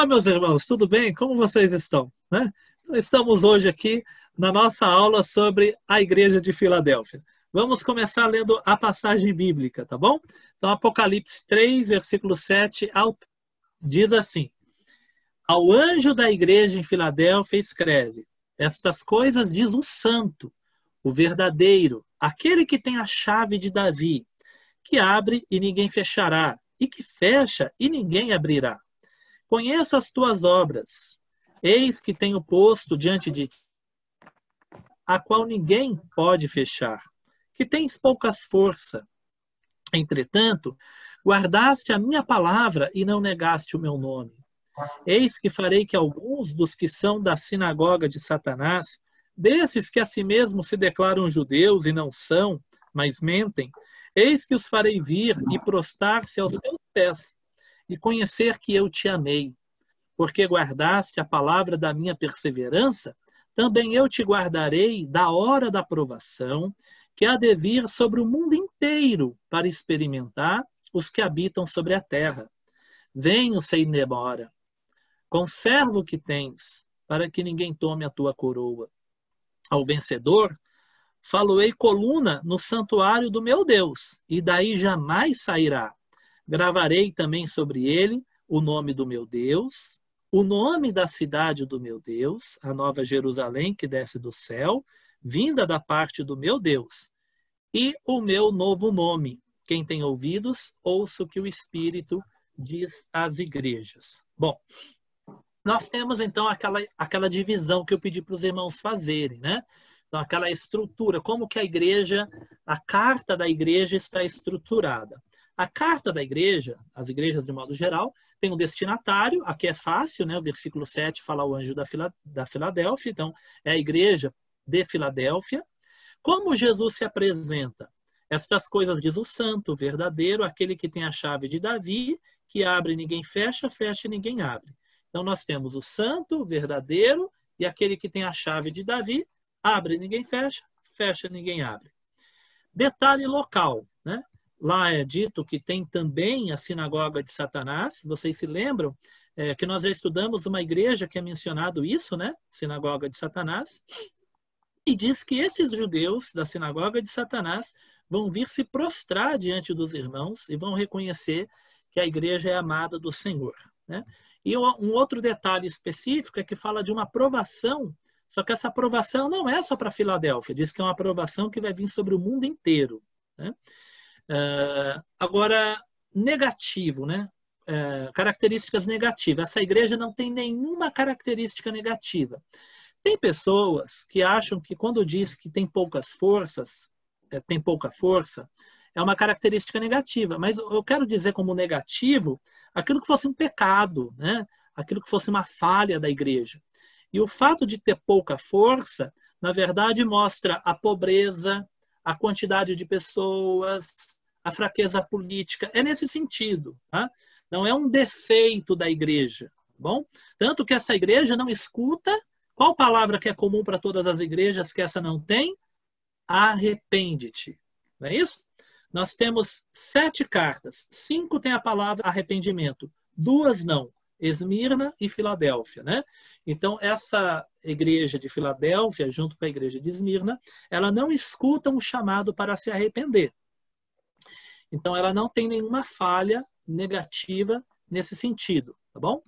Olá, meus irmãos, tudo bem? Como vocês estão? Né? Então, estamos hoje aqui na nossa aula sobre a Igreja de Filadélfia. Vamos começar lendo a passagem bíblica, tá bom? Então, Apocalipse 3, versículo 7, diz assim: Ao anjo da igreja em Filadélfia escreve: Estas coisas diz o santo, o verdadeiro, aquele que tem a chave de Davi, que abre e ninguém fechará, e que fecha e ninguém abrirá. Conheço as tuas obras. Eis que tenho posto diante de ti, a qual ninguém pode fechar, que tens poucas força. Entretanto, guardaste a minha palavra e não negaste o meu nome. Eis que farei que alguns dos que são da sinagoga de Satanás, desses que a si mesmos se declaram judeus e não são, mas mentem, eis que os farei vir e prostrar-se aos teus pés, e conhecer que eu te amei. Porque guardaste a palavra da minha perseverança, também eu te guardarei da hora da provação, que há de vir sobre o mundo inteiro para experimentar os que habitam sobre a terra. Venho sem demora. Conserva o que tens, para que ninguém tome a tua coroa. Ao vencedor, falo-ei coluna no santuário do meu Deus, e daí jamais sairá. Gravarei também sobre ele o nome do meu Deus, o nome da cidade do meu Deus, a nova Jerusalém que desce do céu, vinda da parte do meu Deus, e o meu novo nome. Quem tem ouvidos, ouça o que o Espírito diz às igrejas. Bom, nós temos então aquela divisão que eu pedi para os irmãos fazerem, né? Então, aquela estrutura, como que a carta da igreja está estruturada. A carta da igreja, as igrejas de modo geral, tem um destinatário, aqui é fácil, né? O versículo 7 fala o anjo da Filadélfia, então é a igreja de Filadélfia. Como Jesus se apresenta? Estas coisas diz o santo, o verdadeiro, aquele que tem a chave de Davi, que abre e ninguém fecha, fecha e ninguém abre. Então nós temos o santo, o verdadeiro, e aquele que tem a chave de Davi, abre e ninguém fecha, fecha e ninguém abre. Detalhe local, né? Lá é dito que tem também a sinagoga de Satanás. Vocês se lembram que nós já estudamos uma igreja que é mencionado isso, né? Sinagoga de Satanás. E diz que esses judeus da sinagoga de Satanás vão vir se prostrar diante dos irmãos e vão reconhecer que a igreja é amada do Senhor, né? E um outro detalhe específico é que fala de uma aprovação, só que essa aprovação não é só para Filadélfia, diz que é uma aprovação que vai vir sobre o mundo inteiro, né? Agora, negativo, né? Características negativas. Essa igreja não tem nenhuma característica negativa. Tem pessoas que acham que quando diz que tem poucas forças, tem pouca força, é uma característica negativa. Mas eu quero dizer como negativo aquilo que fosse um pecado, né? Aquilo que fosse uma falha da igreja. E o fato de ter pouca força, na verdade, mostra a pobreza, a quantidade de pessoas, a fraqueza política. É nesse sentido, tá? Não é um defeito da igreja, tá bom? Tanto que essa igreja não escuta. Qual palavra que é comum para todas as igrejas que essa não tem? Arrepende-te. Não é isso? Nós temos 7 cartas. 5 tem a palavra arrependimento. 2 não. Esmirna e Filadélfia, né? Então, essa igreja de Filadélfia, junto com a igreja de Esmirna, ela não escuta um chamado para se arrepender. Então, ela não tem nenhuma falha negativa nesse sentido, tá bom?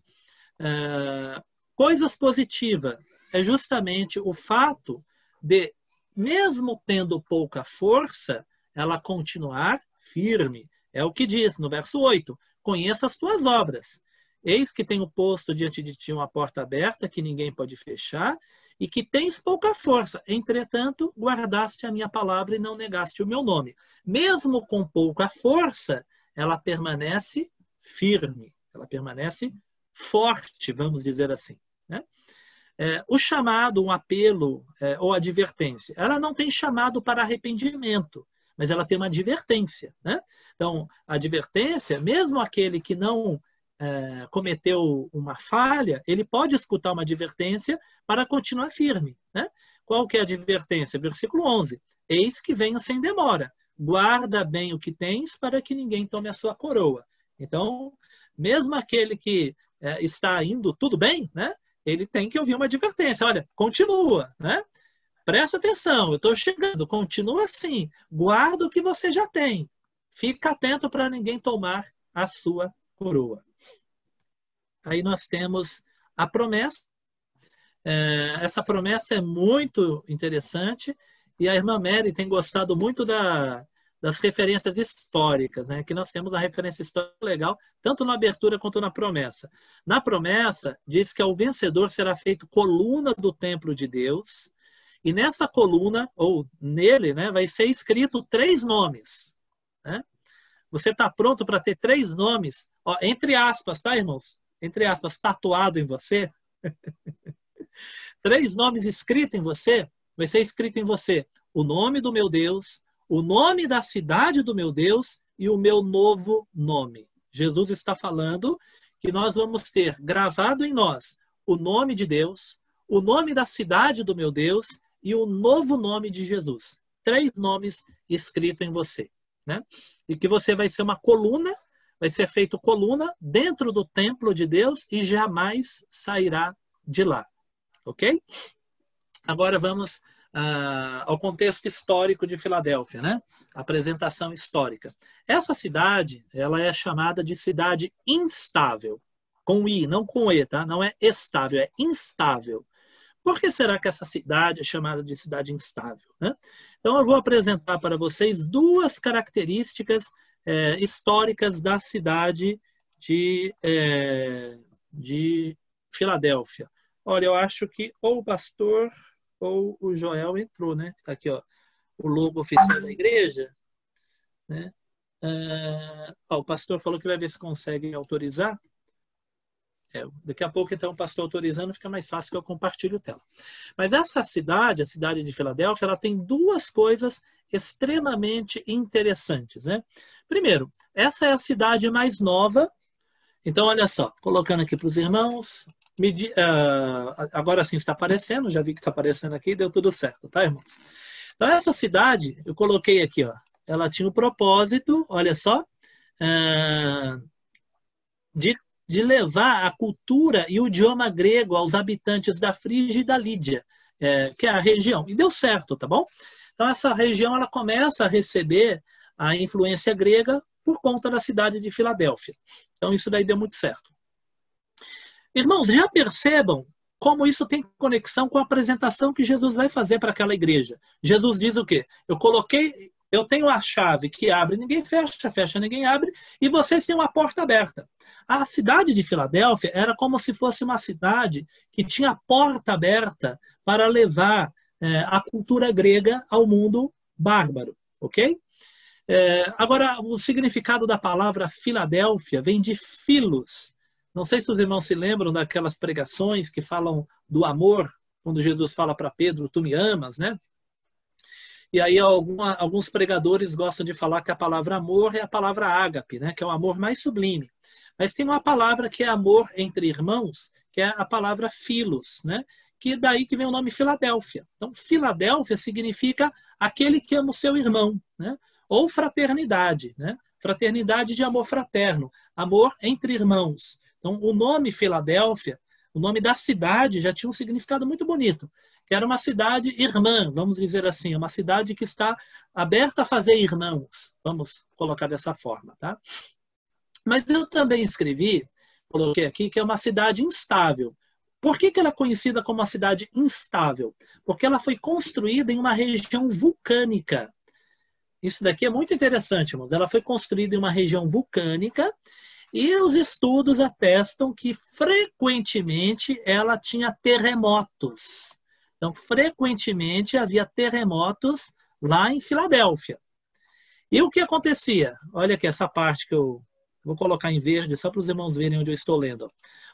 Coisas positivas é justamente o fato de, mesmo tendo pouca força, ela continuar firme. É o que diz no verso 8, conheça as tuas obras. Eis que tenho posto diante de ti uma porta aberta que ninguém pode fechar e que tens pouca força. Entretanto, guardaste a minha palavra e não negaste o meu nome. Mesmo com pouca força, ela permanece firme. Ela permanece forte, vamos dizer assim, né? O chamado, um apelo ou advertência, ela não tem chamado para arrependimento, mas ela tem uma advertência, né? Então, a advertência, mesmo aquele que não cometeu uma falha, ele pode escutar uma advertência para continuar firme, né? Qual que é a advertência? Versículo 11. Eis que venho sem demora. Guarda bem o que tens para que ninguém tome a sua coroa. Então, mesmo aquele que está indo tudo bem, né? Ele tem que ouvir uma advertência. Olha, continua, né? Presta atenção, eu estou chegando, continua assim, guarda o que você já tem. Fica atento para ninguém tomar a sua coroa. Aí nós temos a promessa. Essa promessa é muito interessante e a irmã Mary tem gostado muito das referências históricas, né? Que nós temos a referência histórica legal, tanto na abertura quanto na promessa. Na promessa, diz que ao vencedor será feito coluna do templo de Deus, e nessa coluna, ou nele, né, vai ser escrito 3 nomes. Né? Você está pronto para ter 3 nomes? Ó, entre aspas, tá, irmãos? Entre aspas, tatuado em você. 3 nomes escritos em você, vai ser escrito em você o nome do meu Deus, o nome da cidade do meu Deus e o meu novo nome. Jesus está falando que nós vamos ter gravado em nós o nome de Deus, o nome da cidade do meu Deus e o novo nome de Jesus. 3 nomes escritos em você. Né? E que você vai ser uma coluna, vai ser feito coluna dentro do templo de Deus e jamais sairá de lá. Ok? Agora vamos ao contexto histórico de Filadélfia, né? Apresentação histórica. Essa cidade, ela é chamada de cidade instável, com I, não com E, tá? Não é estável, é instável. Por que será que essa cidade é chamada de cidade instável? Né? Então eu vou apresentar para vocês 2 características históricas da cidade de Filadélfia. Olha, eu acho que ou o pastor ou o Joel entrou, né? Tá aqui, ó, o logo oficial da igreja. Né? O pastor falou que vai ver se consegue autorizar. Daqui a pouco, então, o pastor autorizando, fica mais fácil que eu compartilhe a tela. Mas essa cidade, a cidade de Filadélfia, ela tem 2 coisas extremamente interessantes. Né? Primeiro, essa é a cidade mais nova. Então, olha só, colocando aqui para os irmãos. Agora sim está aparecendo, já vi que está aparecendo aqui, deu tudo certo, tá, irmãos? Então, essa cidade, eu coloquei aqui, ó, ela tinha o propósito, olha só, de levar a cultura e o idioma grego aos habitantes da Frígia e da Lídia, que é a região. E deu certo, tá bom? Então, essa região ela começa a receber a influência grega por conta da cidade de Filadélfia. Então, isso daí deu muito certo. Irmãos, já percebam como isso tem conexão com a apresentação que Jesus vai fazer para aquela igreja. Jesus diz o quê? Eu tenho a chave que abre, ninguém fecha, fecha, ninguém abre, e vocês têm uma porta aberta. A cidade de Filadélfia era como se fosse uma cidade que tinha a porta aberta para levar a cultura grega ao mundo bárbaro, ok? Agora, o significado da palavra Filadélfia vem de filos. Não sei se os irmãos se lembram daquelas pregações que falam do amor, quando Jesus fala para Pedro, tu me amas, né? E aí alguns pregadores gostam de falar que a palavra amor é a palavra ágape, né? Que é o amor mais sublime. Mas tem uma palavra que é amor entre irmãos, que é a palavra filos, né? Que daí que vem o nome Filadélfia. Então, Filadélfia significa aquele que ama o seu irmão, né? Ou fraternidade, né? Fraternidade de amor fraterno, amor entre irmãos. Então, o nome Filadélfia, o nome da cidade já tinha um significado muito bonito, que era uma cidade irmã, vamos dizer assim, uma cidade que está aberta a fazer irmãos, vamos colocar dessa forma, tá? Mas eu também coloquei aqui, que é uma cidade instável. Por que ela é conhecida como uma cidade instável? Porque ela foi construída em uma região vulcânica. Isso daqui é muito interessante, irmãos. Ela foi construída em uma região vulcânica e os estudos atestam que frequentemente ela tinha terremotos. Então, frequentemente havia terremotos lá em Filadélfia. E o que acontecia? Olha aqui essa parte que eu vou colocar em verde, só para os irmãos verem onde eu estou lendo.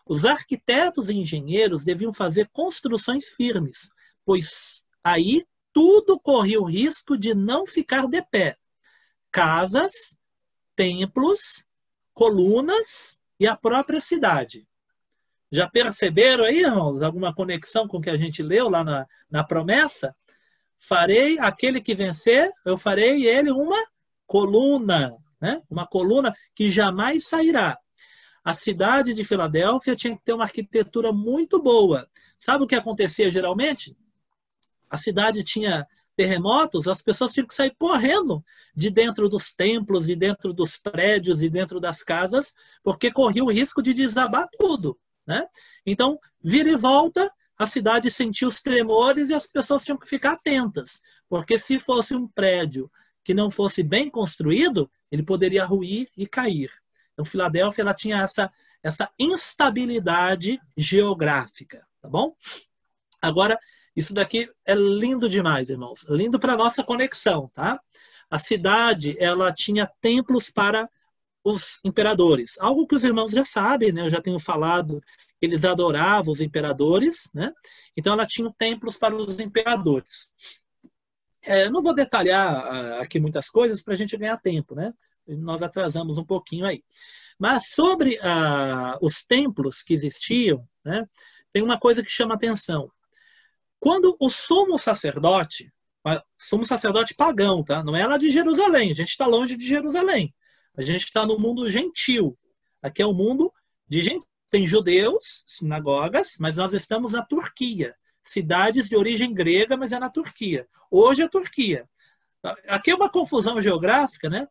Os arquitetos e engenheiros deviam fazer construções firmes, pois aí tudo corria o risco de não ficar de pé. Casas, templos, colunas e a própria cidade. Já perceberam aí, irmãos, alguma conexão com o que a gente leu lá na promessa? Farei aquele que vencer, eu farei ele uma coluna, né? Uma coluna que jamais sairá. A cidade de Filadélfia tinha que ter uma arquitetura muito boa. Sabe o que acontecia geralmente? A cidade tinha terremotos, as pessoas tinham que sair correndo de dentro dos templos, de dentro dos prédios, de dentro das casas, porque corria o risco de desabar tudo, né? Então, vira e volta, a cidade sentia os tremores e as pessoas tinham que ficar atentas, porque se fosse um prédio que não fosse bem construído, ele poderia ruir e cair. Então, Filadélfia ela tinha essa instabilidade geográfica, tá bom? Agora, isso daqui é lindo demais, irmãos. Lindo para a nossa conexão, tá? A cidade, ela tinha templos para os imperadores. Algo que os irmãos já sabem, né? Eu já tenho falado, eles adoravam os imperadores, né? Então, ela tinha templos para os imperadores. Não vou detalhar aqui muitas coisas para a gente ganhar tempo, né? Nós atrasamos um pouquinho aí. Mas sobre os templos que existiam, né? Tem uma coisa que chama atenção. Quando o sumo sacerdote pagão, tá? Não é lá de Jerusalém, a gente está longe de Jerusalém. A gente está no mundo gentil. Aqui é o mundo de gente. Tem judeus, sinagogas, mas nós estamos na Turquia. Cidades de origem grega, mas é na Turquia. Hoje é Turquia. Aqui é uma confusão geográfica, né?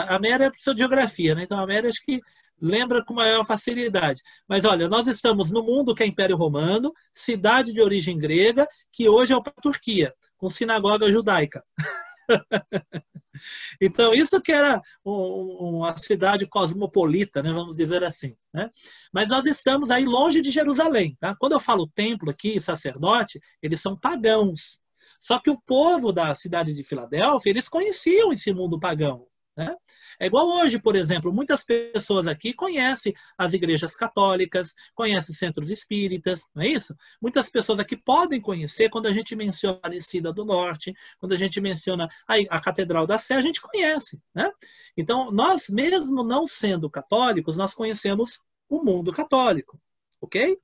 A Mera é professora de geografia, né? Então a Mera acho que lembra com maior facilidade. Mas olha, nós estamos no mundo que é Império Romano, cidade de origem grega, que hoje é a Turquia, com sinagoga judaica. Então, isso que era uma cidade cosmopolita, né, vamos dizer assim. Né? Mas nós estamos aí longe de Jerusalém. Tá? Quando eu falo templo aqui, sacerdote, eles são pagãos. Só que o povo da cidade de Filadélfia, eles conheciam esse mundo pagão. Né? É igual hoje, por exemplo, muitas pessoas aqui conhecem as igrejas católicas, conhecem centros espíritas, não é isso? Muitas pessoas aqui podem conhecer quando a gente menciona a Aparecida do Norte, quando a gente menciona a Catedral da Sé, a gente conhece. Né? Então, nós mesmo não sendo católicos, nós conhecemos o mundo católico, ok?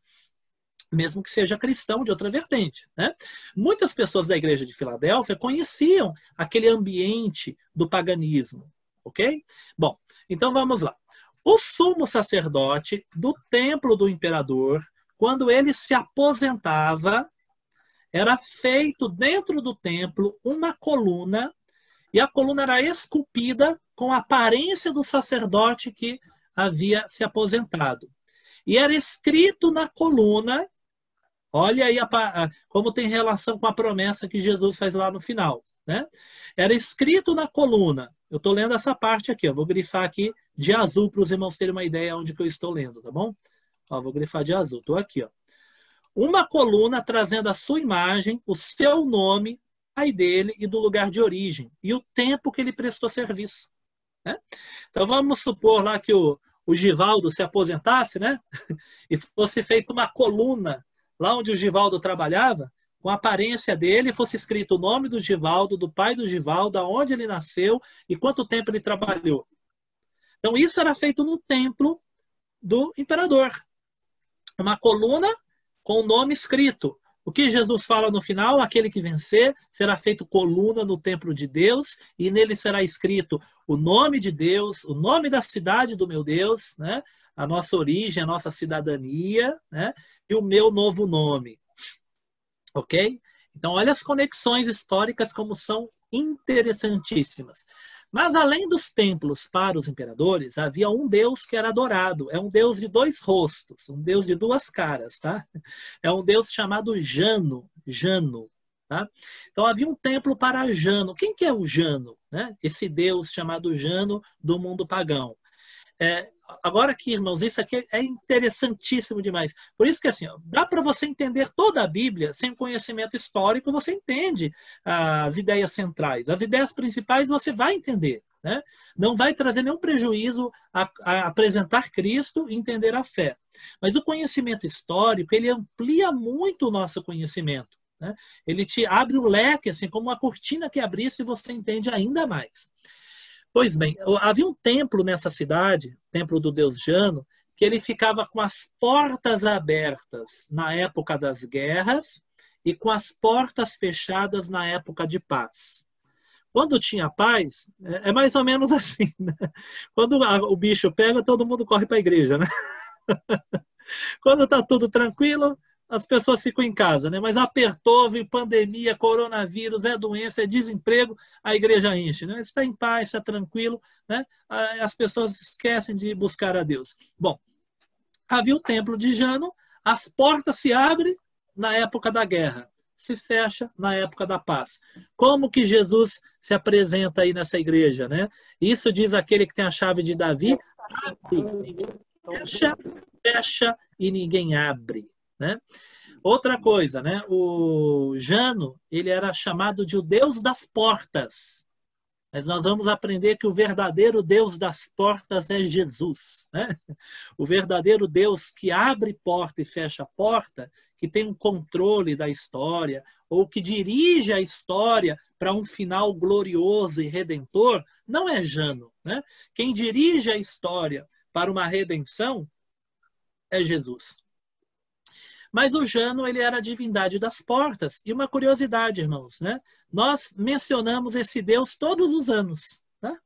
Mesmo que seja cristão de outra vertente. Né? Muitas pessoas da igreja de Filadélfia conheciam aquele ambiente do paganismo. Ok? Bom, então vamos lá. O sumo sacerdote do templo do imperador, quando ele se aposentava, era feito dentro do templo uma coluna, e a coluna era esculpida com a aparência do sacerdote que havia se aposentado. E era escrito na coluna, olha aí como tem relação com a promessa que Jesus faz lá no final. Né? Era escrito na coluna, eu estou lendo essa parte aqui, eu vou grifar aqui de azul para os irmãos terem uma ideia onde que eu estou lendo, tá bom? Ó, vou grifar de azul, estou aqui. Ó. Uma coluna trazendo a sua imagem, o seu nome, o pai dele e do lugar de origem, e o tempo que ele prestou serviço. Né? Então vamos supor lá que o Givaldo se aposentasse, né? E fosse feita uma coluna lá onde o Givaldo trabalhava, com a aparência dele, fosse escrito o nome do Givaldo, do pai do Givaldo, aonde ele nasceu e quanto tempo ele trabalhou. Então, isso era feito no templo do imperador. Uma coluna com o nome escrito. O que Jesus fala no final? Aquele que vencer será feito coluna no templo de Deus e nele será escrito o nome de Deus, o nome da cidade do meu Deus, né? A nossa origem, a nossa cidadania, né? E o meu novo nome. Ok? Então, olha as conexões históricas como são interessantíssimas. Mas, além dos templos para os imperadores, havia um Deus que era adorado. É um Deus de dois rostos, um Deus de duas caras. Tá? É um Deus chamado Jano. Tá? Então, havia um templo para Jano. Quem que é o Jano? Né? Esse Deus chamado Jano do mundo pagão. Agora aqui, irmãos, isso aqui é interessantíssimo demais. Por isso que assim, dá para você entender toda a Bíblia sem conhecimento histórico, você entende as ideias centrais. As ideias principais você vai entender. Né? Não vai trazer nenhum prejuízo a apresentar Cristo e entender a fé. Mas o conhecimento histórico, ele amplia muito o nosso conhecimento. Né? Ele te abre o leque, assim como uma cortina que abrisse e você entende ainda mais. Pois bem, havia um templo nessa cidade, o templo do deus Jano, que ele ficava com as portas abertas na época das guerras e com as portas fechadas na época de paz. Quando tinha paz, é mais ou menos assim, né? Quando o bicho pega, todo mundo corre para a igreja, né? Quando está tudo tranquilo, as pessoas ficam em casa, né? Mas apertou, vem pandemia, coronavírus, é doença, é desemprego, a igreja enche, né? Está em paz, está tranquilo, né? As pessoas esquecem de buscar a Deus. Bom, havia o templo de Jano, as portas se abrem na época da guerra, se fecha na época da paz. Como que Jesus se apresenta aí nessa igreja, né? Isso diz aquele que tem a chave de Davi, fecha, fecha e ninguém abre, né? Outra coisa, né? O Jano, ele era chamado de o Deus das portas. Mas nós vamos aprender que o verdadeiro Deus das portas é Jesus, né? O verdadeiro Deus que abre porta e fecha porta, que tem um controle da história, ou que dirige a história para um final glorioso e redentor, não é Jano, né? Quem dirige a história para uma redenção é Jesus. Mas o Jano, ele era a divindade das portas. E uma curiosidade, irmãos, né? Nós mencionamos esse Deus todos os anos. Né?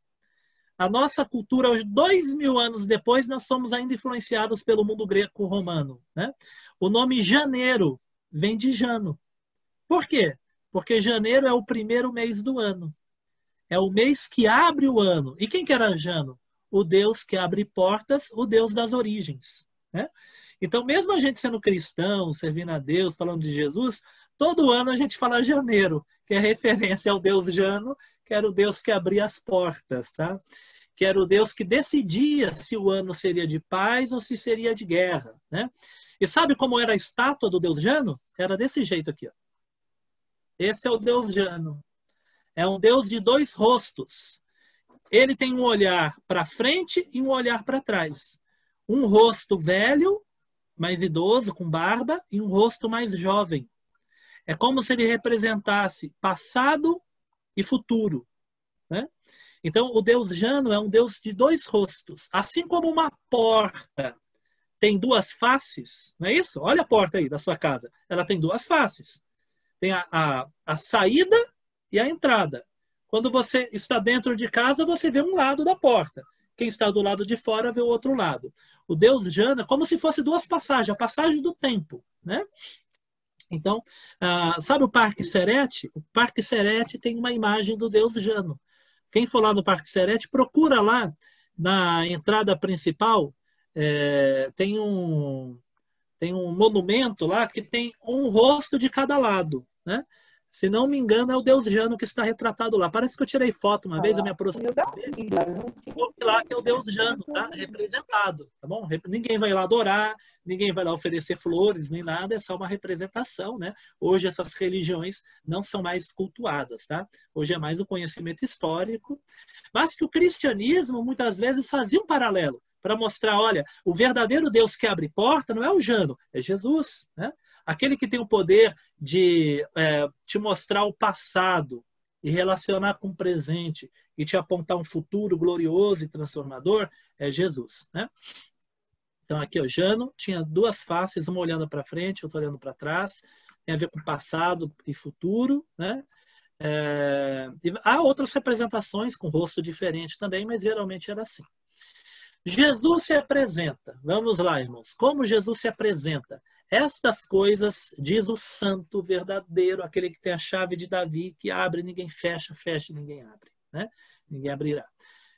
A nossa cultura, hoje, 2000 anos depois, nós somos ainda influenciados pelo mundo greco-romano. Né? O nome janeiro vem de Jano. Por quê? Porque janeiro é o primeiro mês do ano. É o mês que abre o ano. E quem que era Jano? O Deus que abre portas, o Deus das origens. Né? Então, mesmo a gente sendo cristão, servindo a Deus, falando de Jesus, todo ano a gente fala janeiro, que é referência ao Deus Jano, que era o Deus que abria as portas, tá? Que era o Deus que decidia se o ano seria de paz ou se seria de guerra, né? E sabe como era a estátua do Deus Jano? Era desse jeito aqui, ó. Esse é o Deus Jano. É um Deus de dois rostos. Ele tem um olhar para frente e um olhar para trás. Um rosto velho, mais idoso, com barba, e um rosto mais jovem. É como se ele representasse passado e futuro. Né? Então, o Deus Jano é um Deus de dois rostos. Assim como uma porta tem duas faces, não é isso? Olha a porta aí da sua casa. Ela tem duas faces. Tem a saída e a entrada. Quando você está dentro de casa, você vê um lado da porta. Quem está do lado de fora vê o outro lado. O Deus Jano é como se fosse duas passagens, a passagem do tempo, né? Então, sabe o Parque Serete? O Parque Serete tem uma imagem do Deus Jano. Quem for lá no Parque Serete, procura lá, na entrada principal, tem um monumento lá que tem um rosto de cada lado, né? Se não me engano, é o Deus Jano que está retratado lá. Parece que eu tirei foto uma vez, eu me aproximei dele. Lá que é o Deus Jano, tá? Representado, tá bom? Ninguém vai lá adorar, ninguém vai lá oferecer flores, nem nada, é só uma representação, né? Hoje essas religiões não são mais cultuadas, tá? Hoje é mais o conhecimento histórico, mas que o cristianismo muitas vezes fazia um paralelo para mostrar, olha, o verdadeiro Deus que abre porta não é o Jano, é Jesus, né? Aquele que tem o poder de te mostrar o passado e relacionar com o presente e te apontar um futuro glorioso e transformador é Jesus, né? Então aqui, o Jano tinha duas faces, uma olhando para frente, outra olhando para trás, tem a ver com passado e futuro, né? E há outras representações com rosto diferente também, mas geralmente era assim. Jesus se apresenta. Vamos lá, irmãos. Como Jesus se apresenta? Estas coisas diz o santo verdadeiro, aquele que tem a chave de Davi, que abre, ninguém fecha, fecha, ninguém abre. Né? Ninguém abrirá.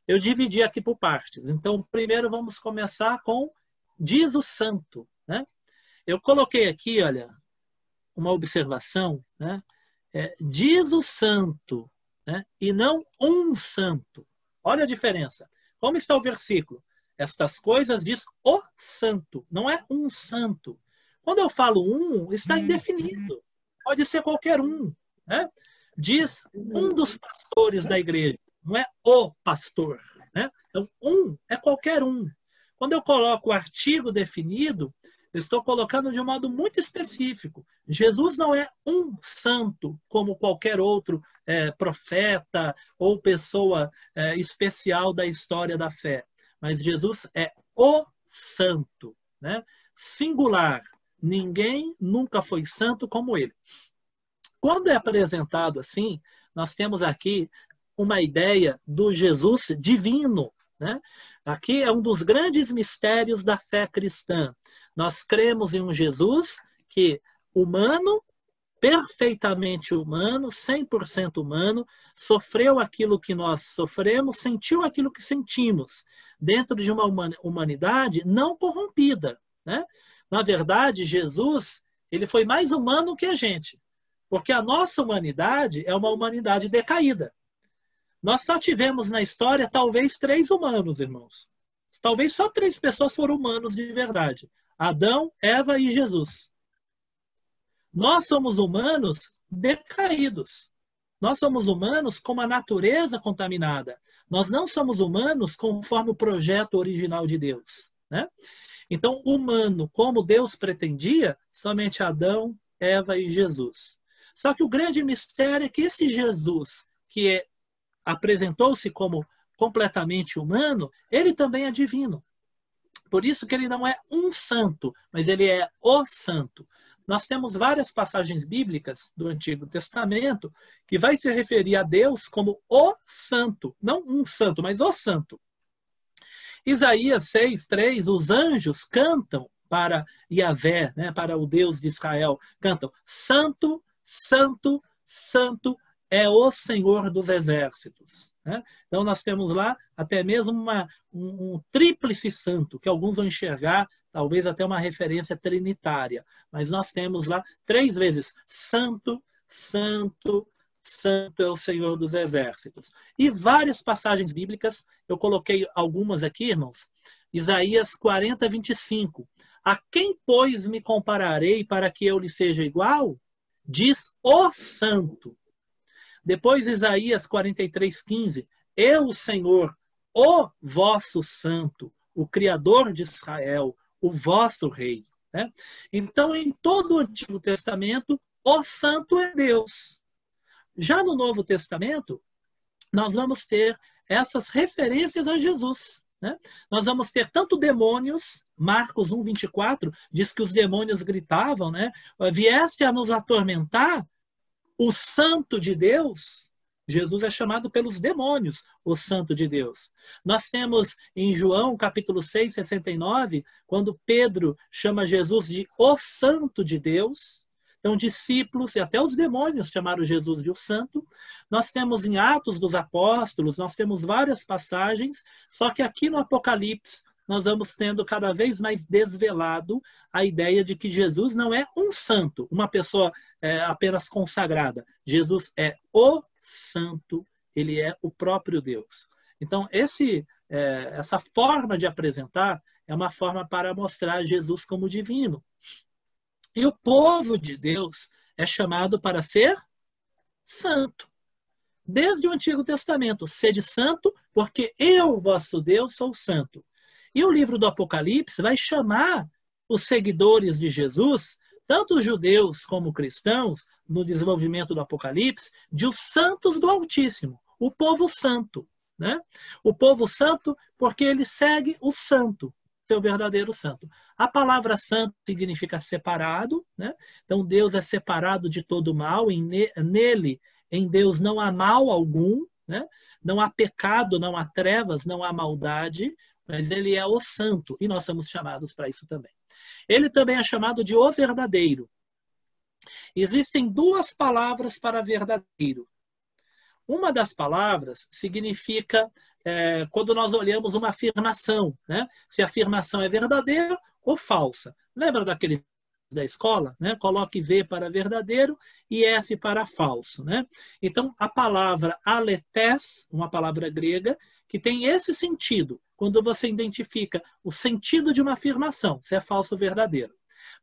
Eu dividi aqui por partes. Então, primeiro vamos começar com diz o santo. Né? Eu coloquei aqui, olha, uma observação. Né? Diz o santo, né? E não um santo. Olha a diferença. Como está o versículo? Estas coisas diz o santo, não é um santo. Quando eu falo um, está indefinido. Pode ser qualquer um. Né? Diz um dos pastores da igreja, não é o pastor. Né? Então, um é qualquer um. Quando eu coloco o artigo definido, eu estou colocando de um modo muito específico. Jesus não é um santo, como qualquer outro profeta ou pessoa especial da história da fé. Mas Jesus é o santo, né? Singular. Ninguém nunca foi santo como ele. Quando é apresentado assim, nós temos aqui uma ideia do Jesus divino, né? Aqui é um dos grandes mistérios da fé cristã. Nós cremos em um Jesus que, humano, perfeitamente humano, 100% humano, sofreu aquilo que nós sofremos, sentiu aquilo que sentimos, dentro de uma humanidade não corrompida, né? Na verdade, Jesus, ele foi mais humano que a gente, porque a nossa humanidade é uma humanidade decaída. Nós só tivemos na história talvez 3 humanos, irmãos. Talvez só 3 pessoas foram humanos de verdade: Adão, Eva e Jesus. Nós somos humanos decaídos. Nós somos humanos com uma natureza contaminada. Nós não somos humanos conforme o projeto original de Deus, né? Então, humano, como Deus pretendia, somente Adão, Eva e Jesus. Só que o grande mistério é que esse Jesus, que apresentou-se como completamente humano, ele também é divino. Por isso que ele não é um santo, mas ele é o santo. Nós temos várias passagens bíblicas do Antigo Testamento que vai se referir a Deus como o santo. Não um santo, mas o santo. Isaías 6:3, os anjos cantam para Yahvé, né, para o Deus de Israel. Cantam: Santo, Santo, Santo é o Senhor dos exércitos, né? Então nós temos lá até mesmo um tríplice santo, que alguns vão enxergar talvez até uma referência trinitária. Mas nós temos lá 3 vezes: Santo, Santo, Santo é o Senhor dos exércitos. E várias passagens bíblicas, eu coloquei algumas aqui, irmãos. Isaías 40:25. A quem, pois, me compararei para que eu lhe seja igual? Diz o santo. Depois, Isaías 43:15. Eu, Senhor, o vosso santo, o Criador de Israel, o vosso rei, né? Então, em todo o Antigo Testamento, o santo é Deus. Já no Novo Testamento, nós vamos ter essas referências a Jesus, né? Nós vamos ter tanto demônios, Marcos 1:24 diz que os demônios gritavam, né? Vieste a nos atormentar, o santo de Deus. Jesus é chamado pelos demônios o santo de Deus. Nós temos em João capítulo 6:69, quando Pedro chama Jesus de o santo de Deus. Então, discípulos e até os demônios chamaram Jesus de o santo. Nós temos em Atos dos Apóstolos, nós temos várias passagens, só que aqui no Apocalipse nós vamos tendo cada vez mais desvelado a ideia de que Jesus não é um santo, uma pessoa apenas consagrada. Jesus é o santo, ele é o próprio Deus. Então, essa forma de apresentar é uma forma para mostrar Jesus como divino. E o povo de Deus é chamado para ser santo. Desde o Antigo Testamento, sede santo, porque eu, vosso Deus, sou santo. E o livro do Apocalipse vai chamar os seguidores de Jesus, tanto os judeus como cristãos, no desenvolvimento do Apocalipse, de os santos do Altíssimo, o povo santo, né? O povo santo porque ele segue o santo, seu verdadeiro santo. A palavra santo significa separado, né? Então Deus é separado de todo mal, nele, em Deus não há mal algum, né? Não há pecado, não há trevas, não há maldade, mas ele é o santo, e nós somos chamados para isso também. Ele também é chamado de o verdadeiro. Existem 2 palavras para verdadeiro. Uma das palavras significa, quando nós olhamos uma afirmação, né? Se a afirmação é verdadeira ou falsa. Lembra daquele da escola, né? Coloque V para verdadeiro e F para falso, né? Então, a palavra aletes, uma palavra grega, que tem esse sentido, quando você identifica o sentido de uma afirmação, se é falso ou verdadeiro.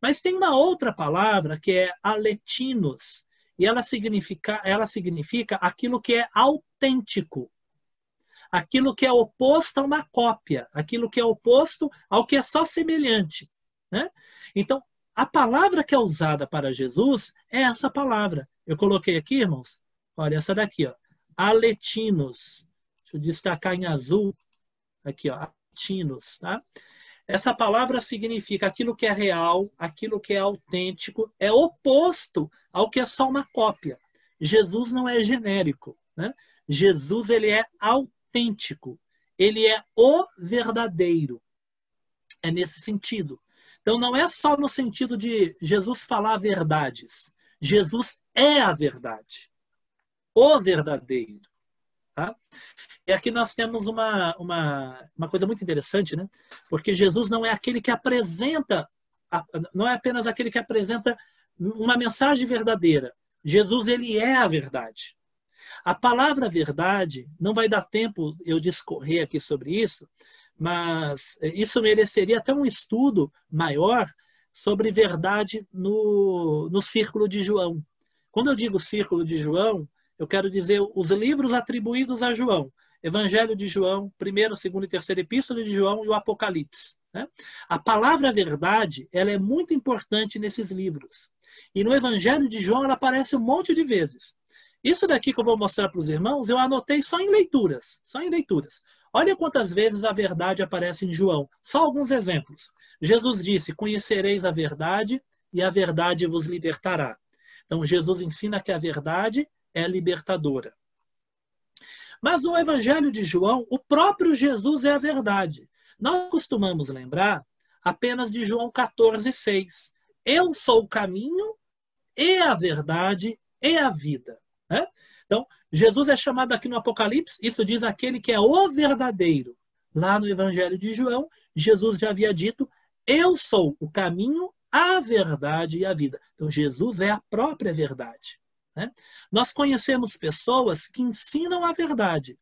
Mas tem uma outra palavra que é aletinos, e ela significa aquilo que é autêntico, aquilo que é oposto a uma cópia, aquilo que é oposto ao que é só semelhante, né? Então, a palavra que é usada para Jesus é essa palavra. Eu coloquei aqui, irmãos, olha essa daqui, ó, aletinos. Deixa eu destacar em azul, aqui, ó, aletinos, tá? Essa palavra significa aquilo que é real, aquilo que é autêntico, é oposto ao que é só uma cópia. Jesus não é genérico, né? Jesus, ele é autêntico. Ele é o verdadeiro. É nesse sentido. Então, não é só no sentido de Jesus falar verdades. Jesus é a verdade. O verdadeiro. Tá? E aqui nós temos uma coisa muito interessante, né? Porque Jesus não é aquele que apresenta, não é apenas aquele que apresenta uma mensagem verdadeira. Jesus, ele é a verdade. A palavra verdade, não vai dar tempo eu discorrer aqui sobre isso, mas isso mereceria até um estudo maior sobre verdade no Círculo de João. Quando eu digo Círculo de João, eu quero dizer os livros atribuídos a João. Evangelho de João, 1ª, 2ª e 3ª Epístola de João e o Apocalipse. Né? A palavra verdade, ela é muito importante nesses livros. E no Evangelho de João ela aparece um monte de vezes. Isso daqui que eu vou mostrar para os irmãos, eu anotei só em leituras. Só em leituras. Olha quantas vezes a verdade aparece em João. Só alguns exemplos. Jesus disse, conhecereis a verdade e a verdade vos libertará. Então Jesus ensina que a verdade é libertadora. Mas no Evangelho de João, o próprio Jesus é a verdade. Nós costumamos lembrar apenas de João 14,6. Eu sou o caminho e a verdade e a vida. Né? Então, Jesus é chamado aqui no Apocalipse, isso diz aquele que é o verdadeiro. Lá no Evangelho de João, Jesus já havia dito, eu sou o caminho, a verdade e a vida. Então, Jesus é a própria verdade. Né? Nós conhecemos pessoas que ensinam a verdade,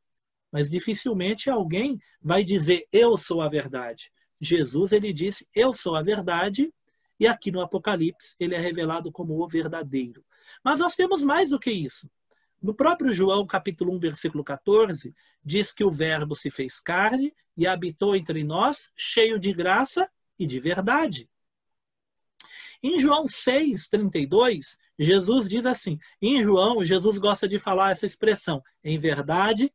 mas dificilmente alguém vai dizer eu sou a verdade. Jesus, ele disse eu sou a verdade e aqui no Apocalipse ele é revelado como o verdadeiro. Mas nós temos mais do que isso. No próprio João, capítulo 1, versículo 14, diz que o verbo se fez carne e habitou entre nós, cheio de graça e de verdade. Em João 6,32, Jesus diz assim, em João, Jesus gosta de falar essa expressão, em verdade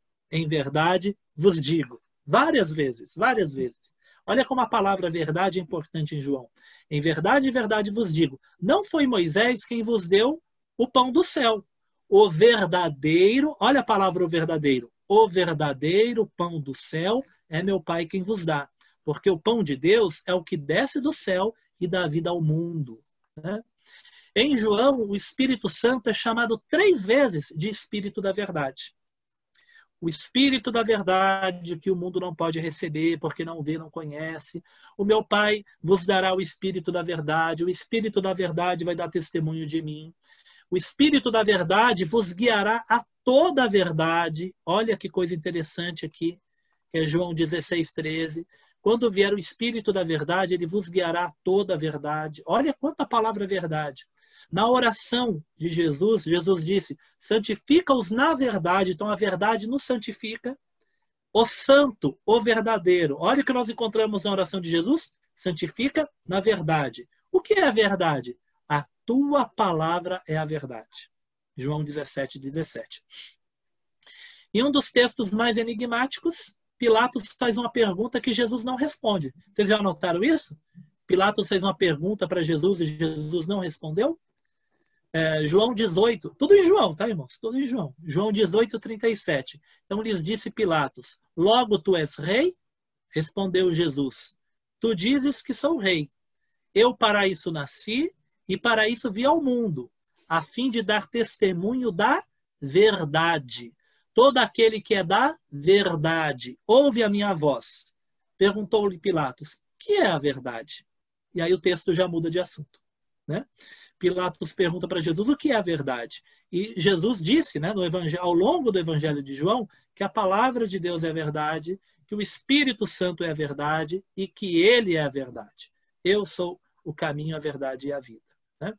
vos digo. Várias vezes, várias vezes. Olha como a palavra verdade é importante em João. Em verdade vos digo, não foi Moisés quem vos deu o pão do céu. O verdadeiro, olha a palavra o verdadeiro pão do céu é meu Pai quem vos dá. Porque o pão de Deus é o que desce do céu e dá vida ao mundo. Né? Em João, o Espírito Santo é chamado 3 vezes de Espírito da Verdade. O Espírito da Verdade que o mundo não pode receber porque não vê, não conhece. O meu Pai vos dará o Espírito da Verdade. O Espírito da Verdade vai dar testemunho de mim. O Espírito da Verdade vos guiará a toda a verdade. Olha que coisa interessante aqui, que é João 16,13. Quando vier o Espírito da Verdade, ele vos guiará a toda a verdade. Olha quanta palavra verdade. Na oração de Jesus, Jesus disse, santifica-os na verdade. Então a verdade nos santifica. O santo, o verdadeiro. Olha o que nós encontramos na oração de Jesus. Santifica na verdade. O que é a verdade? A tua palavra é a verdade. João 17,17. E um dos textos mais enigmáticos, Pilatos faz uma pergunta que Jesus não responde. Vocês já notaram isso? Pilatos fez uma pergunta para Jesus e Jesus não respondeu? João 18, tudo em João, tá, irmãos? Tudo em João. João 18:37. Então lhes disse Pilatos, logo tu és rei? Respondeu Jesus, tu dizes que sou rei. Eu para isso nasci e para isso vi ao mundo, a fim de dar testemunho da verdade. Todo aquele que é da verdade, ouve a minha voz. Perguntou-lhe Pilatos, que é a verdade? E aí o texto já muda de assunto. Né? Pilatos pergunta para Jesus o que é a verdade. E Jesus disse, né, ao longo do Evangelho de João, que a palavra de Deus é a verdade, que o Espírito Santo é a verdade e que ele é a verdade. Eu sou o caminho, a verdade e a vida. Né?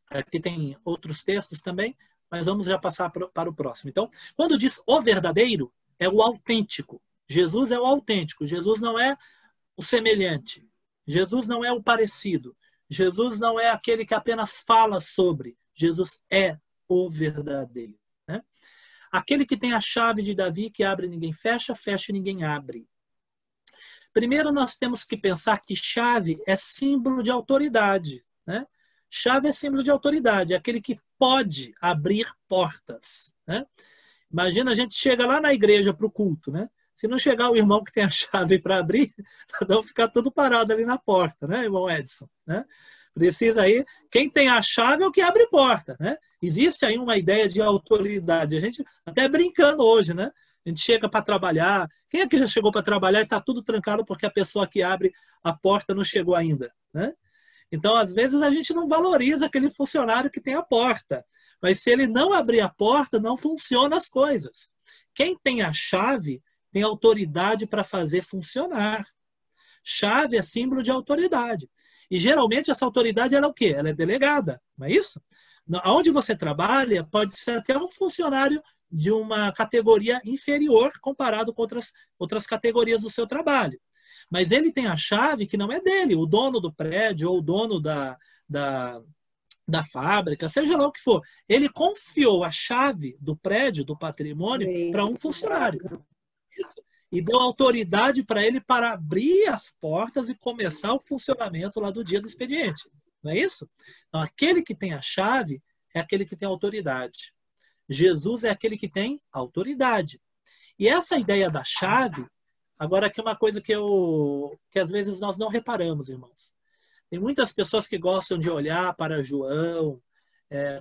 Aqui tem outros textos também, mas vamos já passar para o próximo. Então, quando diz o verdadeiro, é o autêntico. Jesus é o autêntico. Jesus não é o semelhante. Jesus não é o parecido. Jesus não é aquele que apenas fala sobre. Jesus é o verdadeiro. Né? Aquele que tem a chave de Davi, que abre e ninguém fecha, fecha e ninguém abre. Primeiro, nós temos que pensar que chave é símbolo de autoridade. Né? Chave é símbolo de autoridade, é aquele que pode abrir portas. Né? Imagina, a gente chega lá na igreja para o culto, né? Se não chegar o irmão que tem a chave para abrir, nós vamos ficar tudo parado ali na porta, né, irmão Edson? Né? Precisa aí, quem tem a chave é o que abre porta, né? Existe aí uma ideia de autoridade. A gente até brincando hoje, né? A gente chega para trabalhar. Quem é que já chegou para trabalhar e está tudo trancado porque a pessoa que abre a porta não chegou ainda, né? Então, às vezes, a gente não valoriza aquele funcionário que tem a porta. Mas se ele não abrir a porta, não funcionam as coisas. Quem tem a chave tem autoridade para fazer funcionar. Chave é símbolo de autoridade. E geralmente essa autoridade ela é o quê? Ela é delegada, não é isso? Onde você trabalha, pode ser até um funcionário de uma categoria inferior comparado com outras categorias do seu trabalho. Mas ele tem a chave que não é dele, o dono do prédio ou o dono da fábrica, seja lá o que for. Ele confiou a chave do prédio, do patrimônio, para um funcionário. Isso. E deu autoridade para ele para abrir as portas e começar o funcionamento lá do dia do expediente. Não é isso? Então, aquele que tem a chave é aquele que tem autoridade. Jesus é aquele que tem autoridade. E essa ideia da chave, agora aqui é uma coisa que às vezes nós não reparamos, irmãos. Tem muitas pessoas que gostam de olhar para João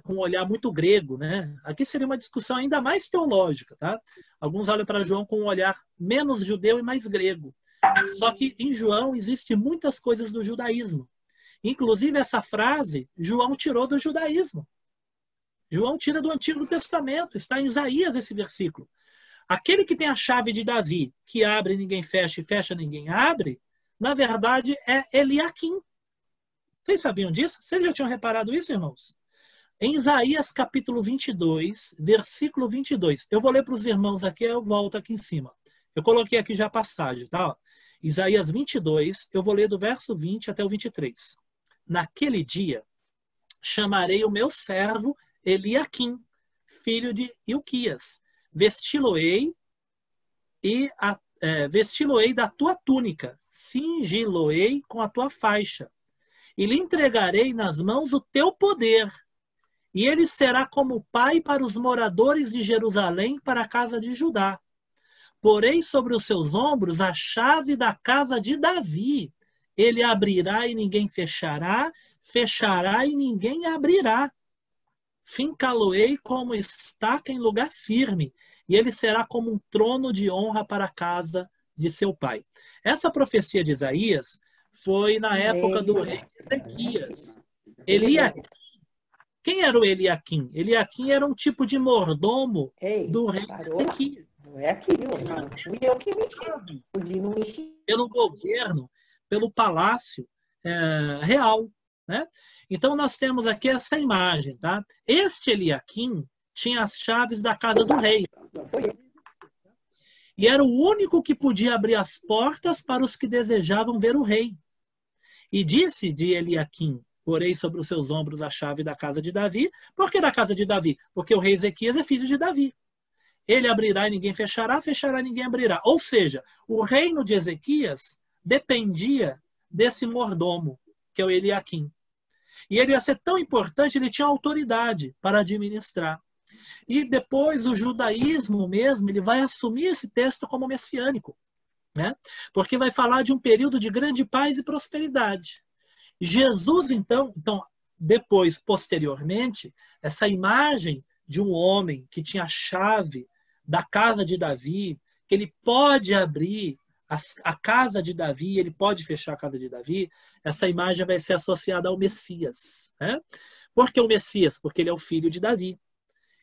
com um olhar muito grego, né? Aqui seria uma discussão ainda mais teológica, tá? Alguns olham para João com um olhar menos judeu e mais grego. Só que em João existem muitas coisas do judaísmo. Inclusive essa frase, João tirou do judaísmo. João tira do Antigo Testamento, está em Isaías esse versículo. Aquele que tem a chave de Davi, que abre ninguém fecha e fecha ninguém abre, na verdade é Eliaquim. Vocês sabiam disso? Vocês já tinham reparado isso, irmãos? Em Isaías capítulo 22, versículo 22. Eu vou ler para os irmãos aqui, eu volto aqui em cima. Eu coloquei aqui já a passagem, tá? Isaías 22, eu vou ler do verso 20 até o 23. Naquele dia, chamarei o meu servo Eliaquim, filho de Ilquias. Vesti-lo-ei da tua túnica, cingi-lo-ei com a tua faixa, e lhe entregarei nas mãos o teu poder. E ele será como pai para os moradores de Jerusalém, para a casa de Judá. Porei sobre os seus ombros a chave da casa de Davi. Ele abrirá e ninguém fechará, fechará e ninguém abrirá. Fincá-lo-ei como estaca em lugar firme, e ele será como um trono de honra para a casa de seu pai. Essa profecia de Isaías foi na época do rei Ezequias. Eliaquim. Quem era o Eliaquim? Eliaquim era um tipo de mordomo do rei Ezequias. Não é aquilo, não. Fui eu que mexi. Pelo governo, pelo palácio real. Né? Então nós temos aqui essa imagem. Tá? Este Eliaquim tinha as chaves da casa do rei. E era o único que podia abrir as portas para os que desejavam ver o rei. E disse de Eliaquim: porei sobre os seus ombros a chave da casa de Davi. Por que da casa de Davi? Porque o rei Ezequias é filho de Davi. Ele abrirá e ninguém fechará, fechará e ninguém abrirá. Ou seja, o reino de Ezequias dependia desse mordomo, que é o Eliaquim. E ele ia ser tão importante, ele tinha autoridade para administrar. E depois o judaísmo mesmo, ele vai assumir esse texto como messiânico, né? Porque vai falar de um período de grande paz e prosperidade. Jesus, então, depois, posteriormente, essa imagem de um homem que tinha a chave da casa de Davi, que ele pode abrir a casa de Davi, ele pode fechar a casa de Davi, essa imagem vai ser associada ao Messias. Né? Por que o Messias? Porque ele é o filho de Davi.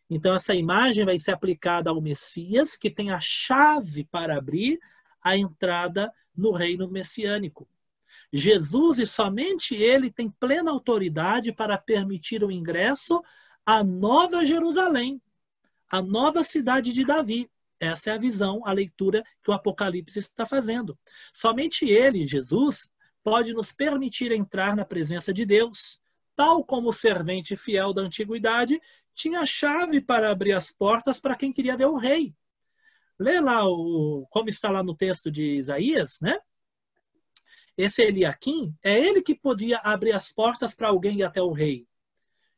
Então, essa imagem vai ser aplicada ao Messias, que tem a chave para abrir a entrada no reino messiânico. Jesus, e somente ele, tem plena autoridade para permitir o ingresso à Nova Jerusalém, a nova cidade de Davi. Essa é a visão, a leitura que o Apocalipse está fazendo. Somente ele, Jesus, pode nos permitir entrar na presença de Deus, tal como o servente fiel da antiguidade tinha a chave para abrir as portas para quem queria ver o rei. Lê lá como está lá no texto de Isaías, né? Esse Eliaquim, é ele que podia abrir as portas para alguém ir até o rei.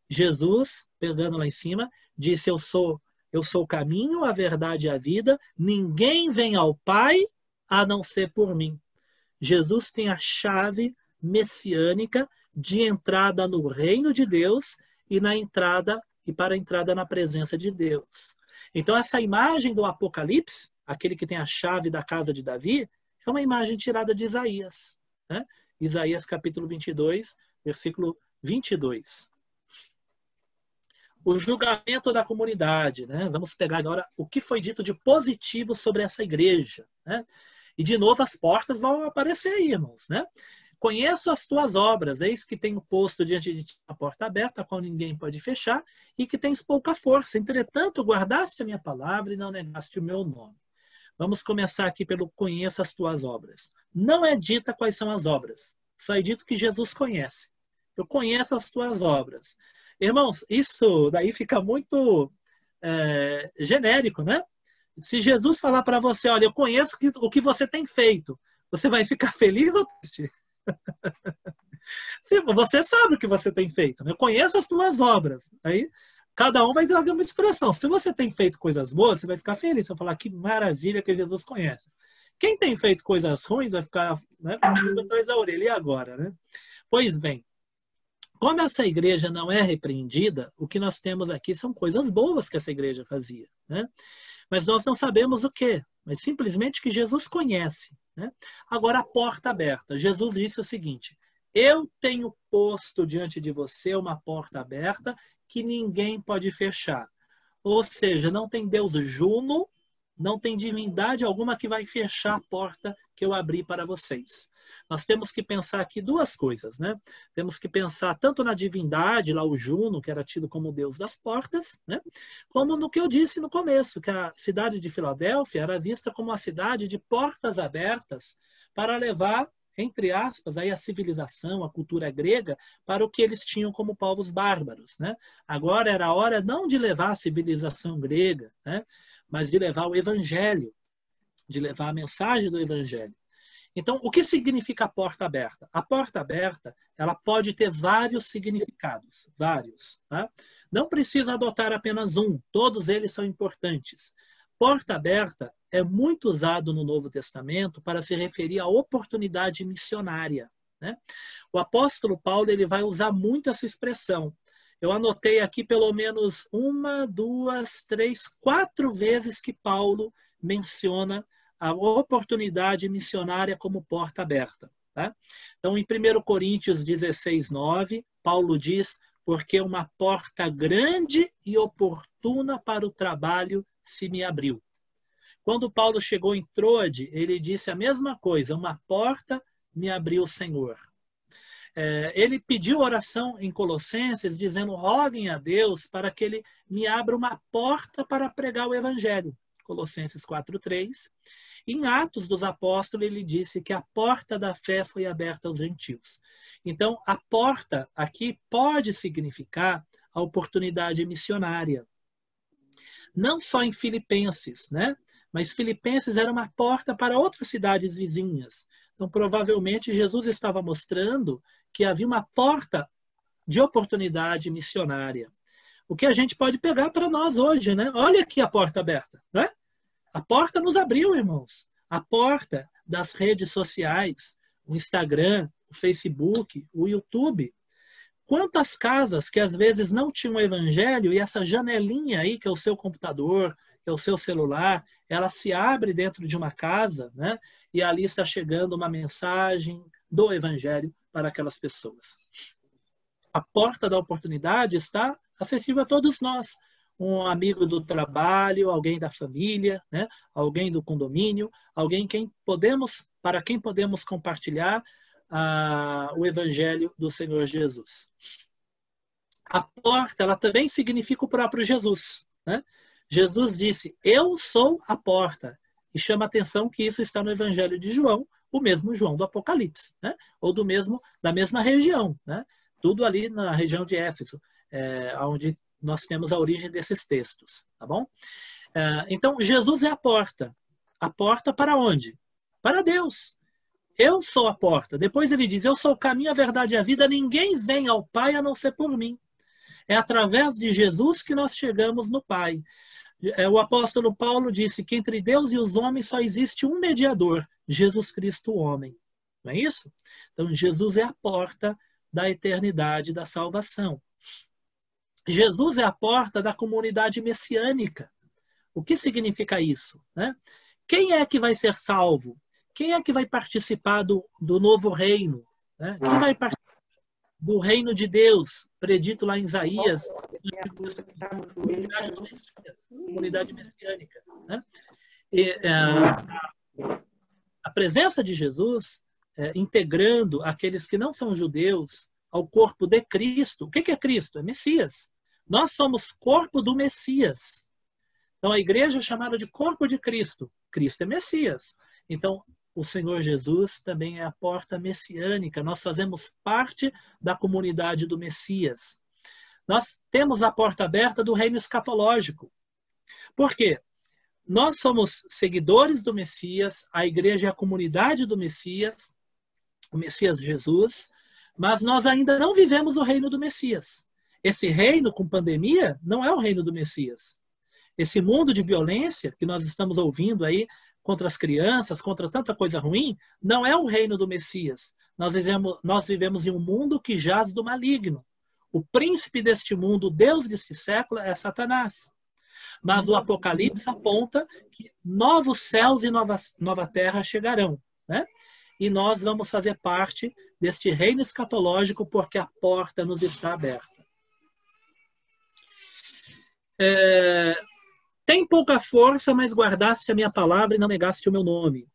Jesus, pegando lá em cima, disse: eu sou Eu sou o caminho, a verdade e a vida. Ninguém vem ao Pai a não ser por mim. Jesus tem a chave messiânica de entrada no reino de Deus e para a entrada na presença de Deus. Então, essa imagem do Apocalipse, aquele que tem a chave da casa de Davi, é uma imagem tirada de Isaías, né? Isaías capítulo 22, versículo 22. O julgamento da comunidade, né? Vamos pegar agora o que foi dito de positivo sobre essa igreja, né? E de novo as portas vão aparecer aí, irmãos, né? Conheço as tuas obras, eis que tenho posto diante de ti a porta aberta, a qual ninguém pode fechar, e que tens pouca força. Entretanto, guardaste a minha palavra e não negaste o meu nome. Vamos começar aqui pelo conheço as tuas obras. Não é dita quais são as obras, só é dito que Jesus conhece. Eu conheço as tuas obras. Irmãos, isso daí fica muito genérico, né? Se Jesus falar para você, olha, eu conheço o que você tem feito, você vai ficar feliz ou triste? Sim, você sabe o que você tem feito, né? Eu conheço as tuas obras. Aí cada um vai dar uma expressão. Se você tem feito coisas boas, você vai ficar feliz. Você vai falar que maravilha que Jesus conhece. Quem tem feito coisas ruins vai ficar, né, atrás da orelha. E agora, né? Pois bem, como essa igreja não é repreendida, o que nós temos aqui são coisas boas que essa igreja fazia, né? Mas nós não sabemos o quê, mas simplesmente que Jesus conhece, né? Agora, a porta aberta. Jesus disse o seguinte: eu tenho posto diante de você uma porta aberta que ninguém pode fechar. Ou seja, não tem Deus Juno, não tem divindade alguma que vai fechar a porta que eu abri para vocês. Nós temos que pensar aqui duas coisas, né? Temos que pensar tanto na divindade, lá o Juno, que era tido como Deus das portas, né? Como no que eu disse no começo, que a cidade de Filadélfia era vista como uma cidade de portas abertas para levar, entre aspas, aí a civilização, a cultura grega, para o que eles tinham como povos bárbaros, né? Agora era a hora não de levar a civilização grega, né? Mas de levar o evangelho, de levar a mensagem do evangelho. Então, o que significa a porta aberta? A porta aberta, ela pode ter vários significados, vários, tá? Não precisa adotar apenas um, todos eles são importantes. Porta aberta é muito usado no Novo Testamento para se referir à oportunidade missionária, né? O apóstolo Paulo, ele vai usar muito essa expressão. Eu anotei aqui pelo menos 1, 2, 3, 4 vezes que Paulo menciona a oportunidade missionária como porta aberta, tá? Então, em 1 Coríntios 16, 9, Paulo diz: porque uma porta grande e oportuna para o trabalho se me abriu. Quando Paulo chegou em Troade, ele disse a mesma coisa: uma porta me abriu o Senhor. Ele pediu oração em Colossenses, dizendo: roguem a Deus para que ele me abra uma porta para pregar o evangelho. Colossenses 4:3. Em Atos dos Apóstolos, ele disse que a porta da fé foi aberta aos gentios. Então, a porta aqui pode significar a oportunidade missionária. Não só em Filipenses, né? Mas Filipenses era uma porta para outras cidades vizinhas. Então, provavelmente, Jesus estava mostrando que havia uma porta de oportunidade missionária. O que a gente pode pegar para nós hoje, né? Olha aqui a porta aberta, né? A porta nos abriu, irmãos. A porta das redes sociais, o Instagram, o Facebook, o YouTube. Quantas casas que às vezes não tinham evangelho e essa janelinha aí, que é o seu computador, que é o seu celular, ela se abre dentro de uma casa, né? E ali está chegando uma mensagem do evangelho para aquelas pessoas. A porta da oportunidade está acessível a todos nós. Um amigo do trabalho, alguém da família, né? Alguém do condomínio, alguém para quem podemos compartilhar o evangelho do Senhor Jesus. A porta, ela também significa o próprio Jesus, né? Jesus disse: eu sou a porta. E chama a atenção que isso está no evangelho de João, o mesmo João do Apocalipse, né? Ou da mesma região, né? Tudo ali na região de Éfeso, onde nós temos a origem desses textos, tá bom? Então, Jesus é a porta. A porta para onde? Para Deus. Eu sou a porta. Depois ele diz: eu sou o caminho, a verdade e a vida. Ninguém vem ao Pai a não ser por mim. É através de Jesus que nós chegamos no Pai. O apóstolo Paulo disse que entre Deus e os homens só existe um mediador, Jesus Cristo, o homem. Não é isso? Então, Jesus é a porta da eternidade, da salvação. Jesus é a porta da comunidade messiânica. O que significa isso, né? Quem é que vai ser salvo? Quem é que vai participar do novo reino? Né? Quem vai participar do reino de Deus, predito lá em Isaías, comunidade do Messias, comunidade messiânica. Né? E, a presença de Jesus, integrando aqueles que não são judeus ao corpo de Cristo. O que é Cristo? É Messias. Nós somos corpo do Messias. Então a igreja é chamada de corpo de Cristo. Cristo é Messias. Então o Senhor Jesus também é a porta messiânica. Nós fazemos parte da comunidade do Messias. Nós temos a porta aberta do reino escatológico. Por quê? Nós somos seguidores do Messias, a igreja é a comunidade do Messias, o Messias Jesus, mas nós ainda não vivemos o reino do Messias. Esse reino com pandemia não é o reino do Messias. Esse mundo de violência que nós estamos ouvindo aí contra as crianças, contra tanta coisa ruim, não é o reino do Messias. Nós vivemos em um mundo que jaz do maligno. O príncipe deste mundo, o Deus deste século, é Satanás. Mas o Apocalipse aponta que novos céus e nova terra chegarão. Né? E nós vamos fazer parte deste reino escatológico porque a porta nos está aberta. Tem pouca força, mas guardaste a minha palavra e não negaste o meu nome.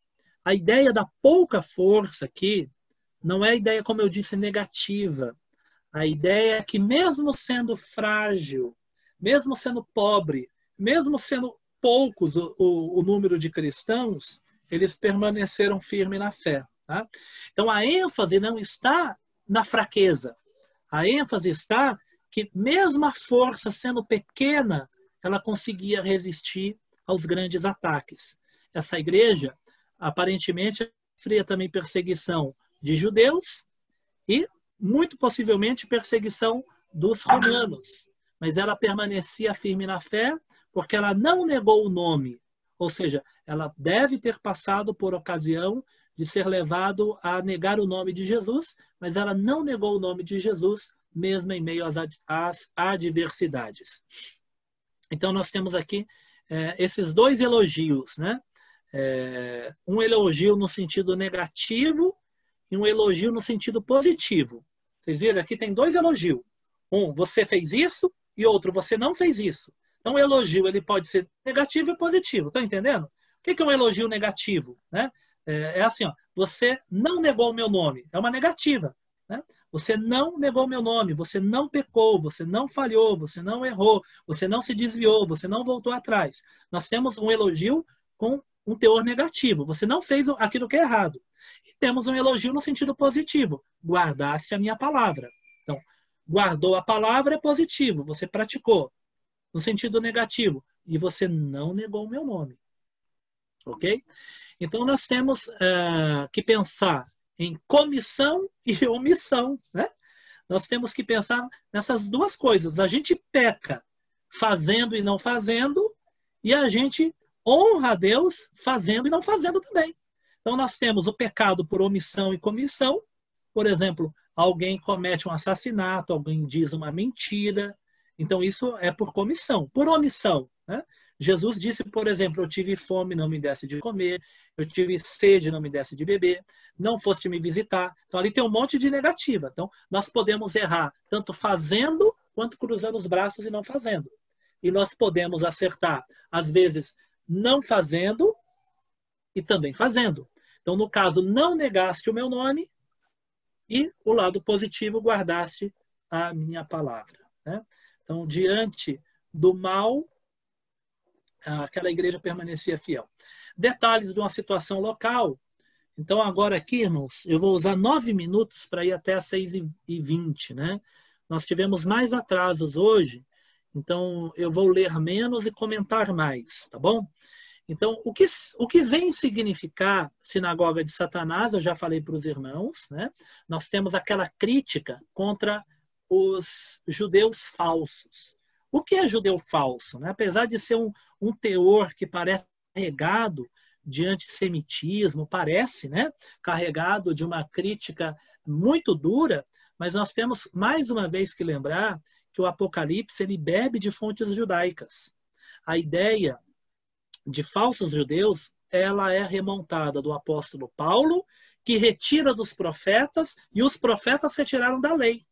A ideia da pouca força aqui não é a ideia, como eu disse, negativa. A ideia é que mesmo sendo frágil, mesmo sendo pobre, mesmo sendo poucos o número de cristãos, eles permaneceram firmes na fé. Tá? Então a ênfase não está na fraqueza. A ênfase está que mesmo a força sendo pequena, ela conseguia resistir aos grandes ataques. Essa igreja, aparentemente, sofria também perseguição de judeus e, muito possivelmente, perseguição dos romanos. Mas ela permanecia firme na fé porque ela não negou o nome. Ou seja, ela deve ter passado por ocasião de ser levado a negar o nome de Jesus, mas ela não negou o nome de Jesus, mesmo em meio às adversidades. Então, nós temos aqui esses dois elogios, né? Um elogio no sentido negativo e um elogio no sentido positivo. Vocês viram? Aqui tem dois elogios. Um, você fez isso, e outro, você não fez isso. Então, o elogio ele pode ser negativo e positivo. Estão entendendo? O que é um elogio negativo? Né? É assim, ó, você não negou o meu nome. É uma negativa. Né? Você não negou o meu nome, você não pecou, você não falhou, você não errou, você não se desviou, você não voltou atrás. Nós temos um elogio com um teor negativo. Você não fez aquilo que é errado. E temos um elogio no sentido positivo. Guardaste a minha palavra. Então, guardou a palavra é positivo, você praticou. No sentido negativo, e você não negou o meu nome. Ok? Então, nós temos que pensar em comissão e omissão. Né? Nós temos que pensar nessas duas coisas. A gente peca fazendo e não fazendo, e a gente honra a Deus fazendo e não fazendo também. Então, nós temos o pecado por omissão e comissão. Por exemplo, alguém comete um assassinato, alguém diz uma mentira. Então, isso é por comissão. Por omissão, né? Jesus disse, por exemplo, eu tive fome, não me desse de comer, eu tive sede, não me desse de beber, não foste me visitar. Então, ali tem um monte de negativa. Então, nós podemos errar tanto fazendo quanto cruzando os braços e não fazendo. E nós podemos acertar, às vezes, não fazendo e também fazendo. Então, no caso, não negaste o meu nome e o lado positivo, guardaste a minha palavra. Né? Então, diante do mal, aquela igreja permanecia fiel. Detalhes de uma situação local. Então, agora aqui, irmãos, eu vou usar 9 minutos para ir até as 6h20. Né? Nós tivemos mais atrasos hoje, então eu vou ler menos e comentar mais, tá bom? Então, o que vem significar sinagoga de Satanás, eu já falei para os irmãos, né? Nós temos aquela crítica contra os judeus falsos. O que é judeu falso? Né? Apesar de ser um teor que parece carregado de antissemitismo, parece, né? Carregado de uma crítica muito dura, mas nós temos mais uma vez que lembrar que o Apocalipse ele bebe de fontes judaicas. A ideia de falsos judeus ela é remontada do apóstolo Paulo, que retira dos profetas, e os profetas retiraram da lei.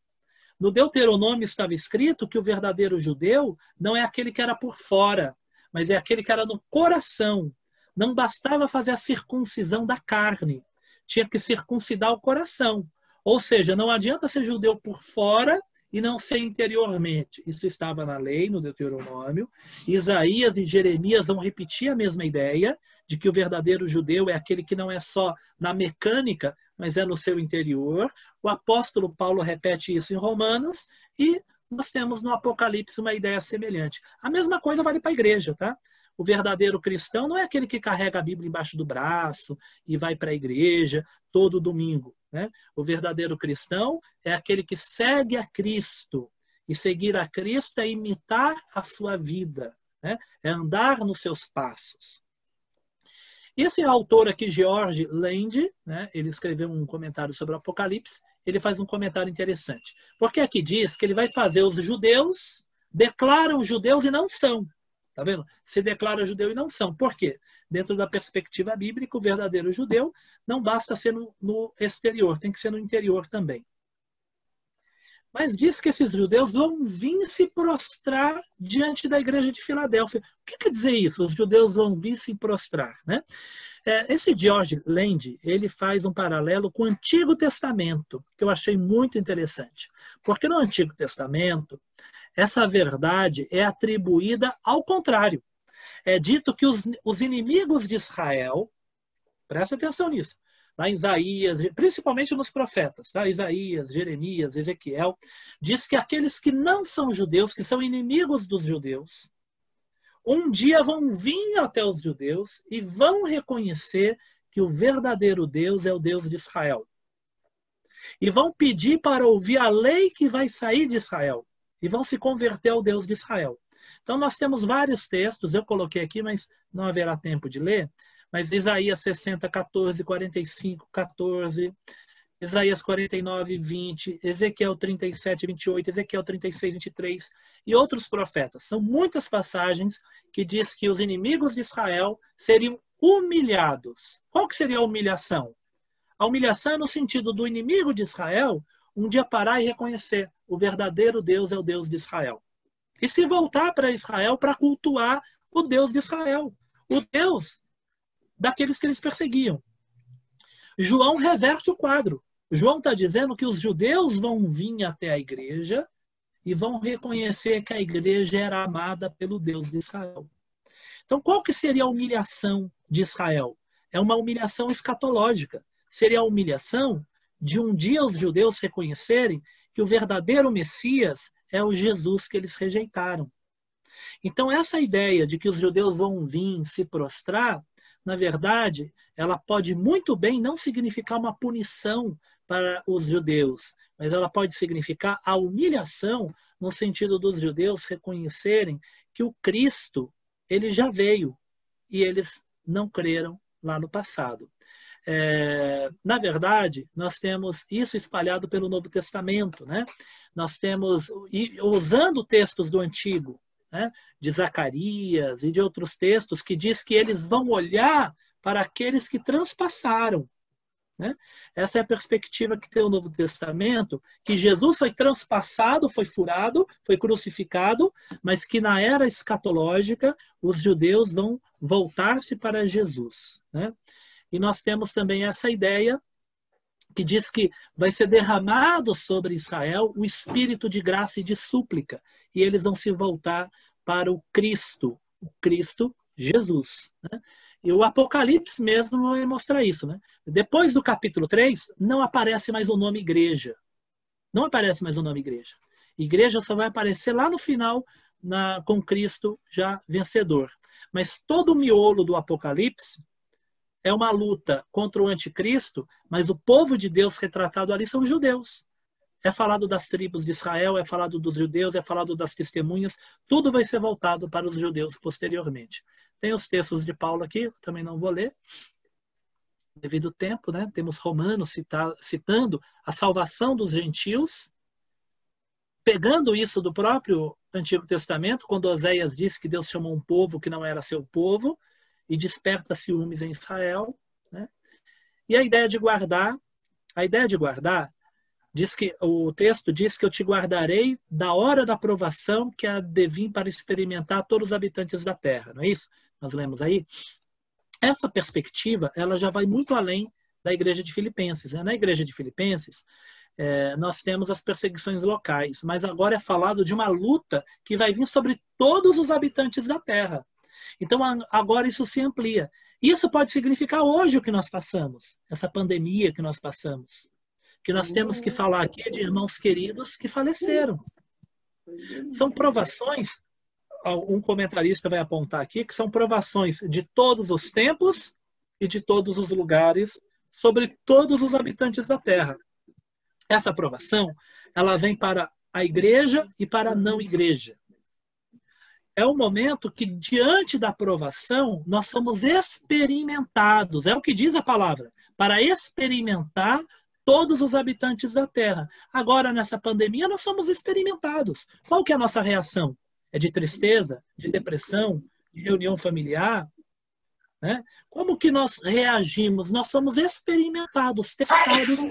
No Deuteronômio estava escrito que o verdadeiro judeu não é aquele que era por fora, mas é aquele que era no coração. Não bastava fazer a circuncisão da carne, tinha que circuncidar o coração. Ou seja, não adianta ser judeu por fora e não ser interiormente. Isso estava na lei, no Deuteronômio. Isaías e Jeremias vão repetir a mesma ideia, de que o verdadeiro judeu é aquele que não é só na mecânica, mas é no seu interior. O apóstolo Paulo repete isso em Romanos e nós temos no Apocalipse uma ideia semelhante. A mesma coisa vale para a igreja, tá? O verdadeiro cristão não é aquele que carrega a Bíblia embaixo do braço e vai para a igreja todo domingo, né? O verdadeiro cristão é aquele que segue a Cristo. E seguir a Cristo é imitar a sua vida, né? É andar nos seus passos. Esse autor aqui, George Land, né, ele escreveu um comentário sobre o Apocalipse, ele faz um comentário interessante. Porque aqui diz que ele vai fazer os judeus, declaram judeus e não são. Tá vendo? Se declara judeu e não são. Por quê? Dentro da perspectiva bíblica, o verdadeiro judeu não basta ser no exterior, tem que ser no interior também. Mas diz que esses judeus vão vir se prostrar diante da igreja de Filadélfia. O que quer dizer isso? Os judeus vão vir se prostrar, né? Esse George Land, ele faz um paralelo com o Antigo Testamento, que eu achei muito interessante. Porque no Antigo Testamento, essa verdade é atribuída ao contrário. É dito que os inimigos de Israel, presta atenção nisso, lá em Isaías, principalmente nos profetas, tá? Isaías, Jeremias, Ezequiel, diz que aqueles que não são judeus, que são inimigos dos judeus, um dia vão vir até os judeus e vão reconhecer que o verdadeiro Deus é o Deus de Israel. E vão pedir para ouvir a lei que vai sair de Israel. E vão se converter ao Deus de Israel. Então nós temos vários textos, eu coloquei aqui, mas não haverá tempo de ler, mas Isaías 60, 14, 45, 14, Isaías 49, 20, Ezequiel 37, 28, Ezequiel 36, 23 e outros profetas. São muitas passagens que diz que os inimigos de Israel seriam humilhados. Qual que seria a humilhação? A humilhação é no sentido do inimigo de Israel um dia parar e reconhecer o verdadeiro Deus é o Deus de Israel. E se voltar para Israel para cultuar o Deus de Israel, o Deus daqueles que eles perseguiam. João reverte o quadro. João está dizendo que os judeus vão vir até a igreja e vão reconhecer que a igreja era amada pelo Deus de Israel. Então, qual que seria a humilhação de Israel? É uma humilhação escatológica. Seria a humilhação de um dia os judeus reconhecerem que o verdadeiro Messias é o Jesus que eles rejeitaram. Então, essa ideia de que os judeus vão vir se prostrar, na verdade, ela pode muito bem não significar uma punição para os judeus, mas ela pode significar a humilhação no sentido dos judeus reconhecerem que o Cristo, ele já veio e eles não creram lá no passado. Na verdade, nós temos isso espalhado pelo Novo Testamento, né? Nós temos, usando textos do Antigo, né, de Zacarias e de outros textos, que diz que eles vão olhar para aqueles que transpassaram. Né? Essa é a perspectiva que tem o Novo Testamento, que Jesus foi transpassado, foi furado, foi crucificado, mas que na era escatológica os judeus vão voltar-se para Jesus. Né? E nós temos também essa ideia que diz que vai ser derramado sobre Israel o espírito de graça e de súplica, e eles vão se voltar para o Cristo Jesus. Né? E o Apocalipse mesmo vai mostrar isso. Né? Depois do capítulo 3, não aparece mais o nome igreja. Não aparece mais o nome igreja. Igreja só vai aparecer lá no final, com Cristo já vencedor. Mas todo o miolo do Apocalipse é uma luta contra o anticristo, mas o povo de Deus retratado ali são os judeus. é falado das tribos de Israel, é falado dos judeus, é falado das testemunhas, tudo vai ser voltado para os judeus posteriormente. Tem os textos de Paulo aqui, eu também não vou ler, devido ao tempo, né? Temos Romanos citando a salvação dos gentios, pegando isso do próprio Antigo Testamento, quando Oséias disse que Deus chamou um povo que não era seu povo e desperta ciúmes em Israel, né? E a ideia de guardar, diz que o texto diz que eu te guardarei da hora da provação que há de vir para experimentar todos os habitantes da terra, não é isso? Nós lemos aí. Essa perspectiva, ela já vai muito além da igreja de Filipenses, né? Na igreja de Filipenses, nós temos as perseguições locais, mas agora é falado de uma luta que vai vir sobre todos os habitantes da terra. Então, agora isso se amplia. Isso pode significar hoje o que nós passamos, essa pandemia que nós passamos, que nós temos que falar aqui de irmãos queridos que faleceram. São provações, um comentarista vai apontar aqui, que são provações de todos os tempos e de todos os lugares, sobre todos os habitantes da terra. Essa provação, ela vem para a igreja e para a não igreja. É o momento que, diante da provação, nós somos experimentados. É o que diz a palavra. Para experimentar todos os habitantes da terra. Agora, nessa pandemia, nós somos experimentados. Qual que é a nossa reação? É de tristeza? De depressão? De reunião familiar? Né? Como que nós reagimos? Nós somos experimentados, testados.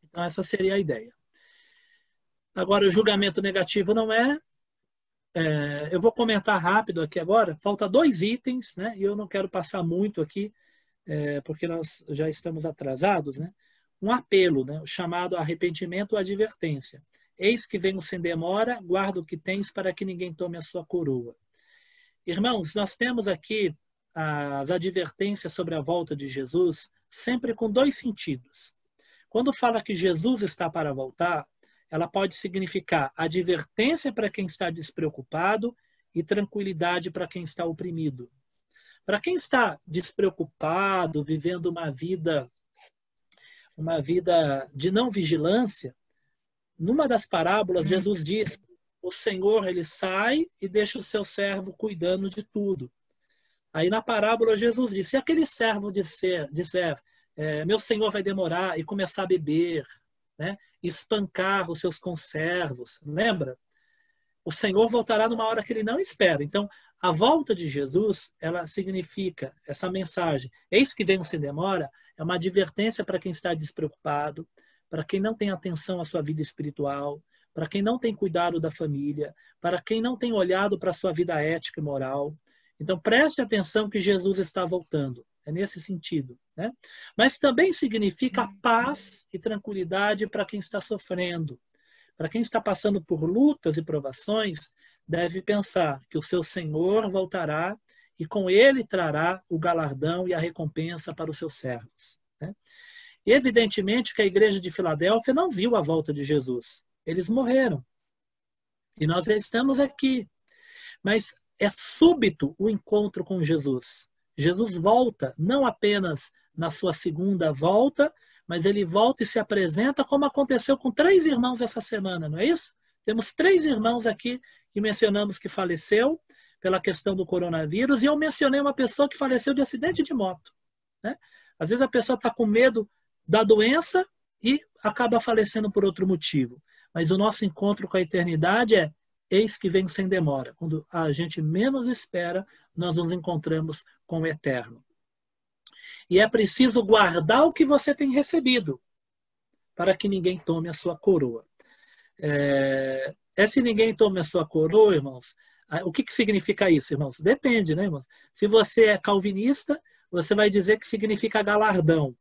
Então, essa seria a ideia. Agora, o julgamento negativo não eu vou comentar rápido aqui agora. Falta 2 itens, né? E eu não quero passar muito aqui, porque nós já estamos atrasados, né? Um apelo, né? O chamado arrependimento ou advertência. Eis que venho sem demora, guarda o que tens para que ninguém tome a sua coroa. Irmãos, nós temos aqui as advertências sobre a volta de Jesus sempre com 2 sentidos. Quando fala que Jesus está para voltar, ela pode significar advertência para quem está despreocupado e tranquilidade para quem está oprimido. Para quem está despreocupado, vivendo uma vida de não vigilância, numa das parábolas, Jesus diz: o Senhor, ele sai e deixa o seu servo cuidando de tudo. Aí na parábola, Jesus disse: se aquele servo disser meu Senhor vai demorar e começar a beber, né, espancar os seus conservos, lembra? O Senhor voltará numa hora que ele não espera. Então, a volta de Jesus, ela significa essa mensagem: eis que venho sem demora, é uma advertência para quem está despreocupado, para quem não tem atenção à sua vida espiritual, para quem não tem cuidado da família, para quem não tem olhado para a sua vida ética e moral. Então, preste atenção que Jesus está voltando. É nesse sentido, né? Mas também significa paz e tranquilidade para quem está sofrendo. Para quem está passando por lutas e provações, deve pensar que o seu Senhor voltará e com ele trará o galardão e a recompensa para os seus servos, né? Evidentemente que a igreja de Filadélfia não viu a volta de Jesus. Eles morreram. E nós já estamos aqui. Mas é súbito o encontro com Jesus. Jesus volta não apenas na sua segunda volta, mas ele volta e se apresenta como aconteceu com 3 irmãos essa semana, não é isso? Temos 3 irmãos aqui que mencionamos que faleceu pela questão do coronavírus, e eu mencionei uma pessoa que faleceu de acidente de moto, né? Às vezes a pessoa está com medo da doença e acaba falecendo por outro motivo. Mas o nosso encontro com a eternidade é: eis que vem sem demora. Quando a gente menos espera, nós nos encontramos com o eterno. E é preciso guardar o que você tem recebido, para que ninguém tome a sua coroa. Se ninguém tome a sua coroa, irmãos, o que significa isso, irmãos? Depende, né, irmãos? Se você é calvinista, você vai dizer que significa galardão.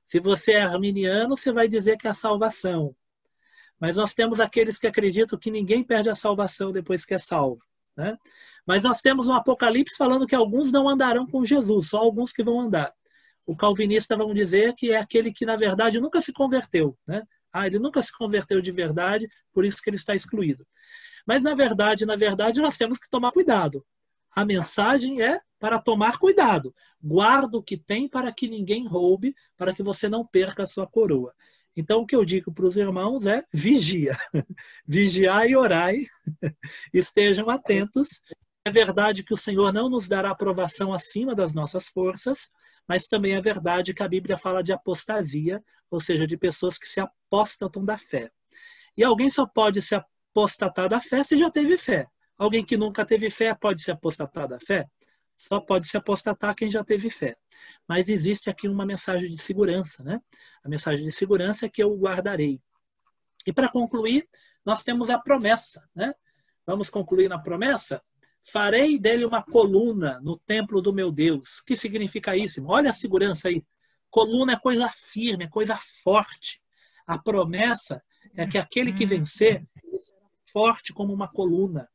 Se você é arminiano, você vai dizer que é a salvação. Mas nós temos aqueles que acreditam que ninguém perde a salvação depois que é salvo, né? Mas nós temos um Apocalipse falando que alguns não andarão com Jesus, só alguns que vão andar. O calvinista vão dizer que é aquele que, na verdade, nunca se converteu, né? Ele nunca se converteu de verdade, por isso que ele está excluído. Mas, na verdade, nós temos que tomar cuidado. A mensagem é para tomar cuidado. Guarda o que tem para que ninguém roube, para que você não perca a sua coroa. Então, o que eu digo para os irmãos é vigia. Vigiai e orai. Estejam atentos. É verdade que o Senhor não nos dará aprovação acima das nossas forças, mas também é verdade que a Bíblia fala de apostasia, ou seja, de pessoas que se apostatam da fé. E alguém só pode se apostatar da fé se já teve fé. Alguém que nunca teve fé pode se apostatar da fé? Só pode se apostatar quem já teve fé. Mas existe aqui uma mensagem de segurança, né? A mensagem de segurança é que eu o guardarei. E para concluir, nós temos a promessa, né? Vamos concluir na promessa? Farei dele uma coluna no templo do meu Deus. O que significa isso? Olha a segurança aí. Coluna é coisa firme, é coisa forte. A promessa é que aquele que vencer, ele será forte como uma coluna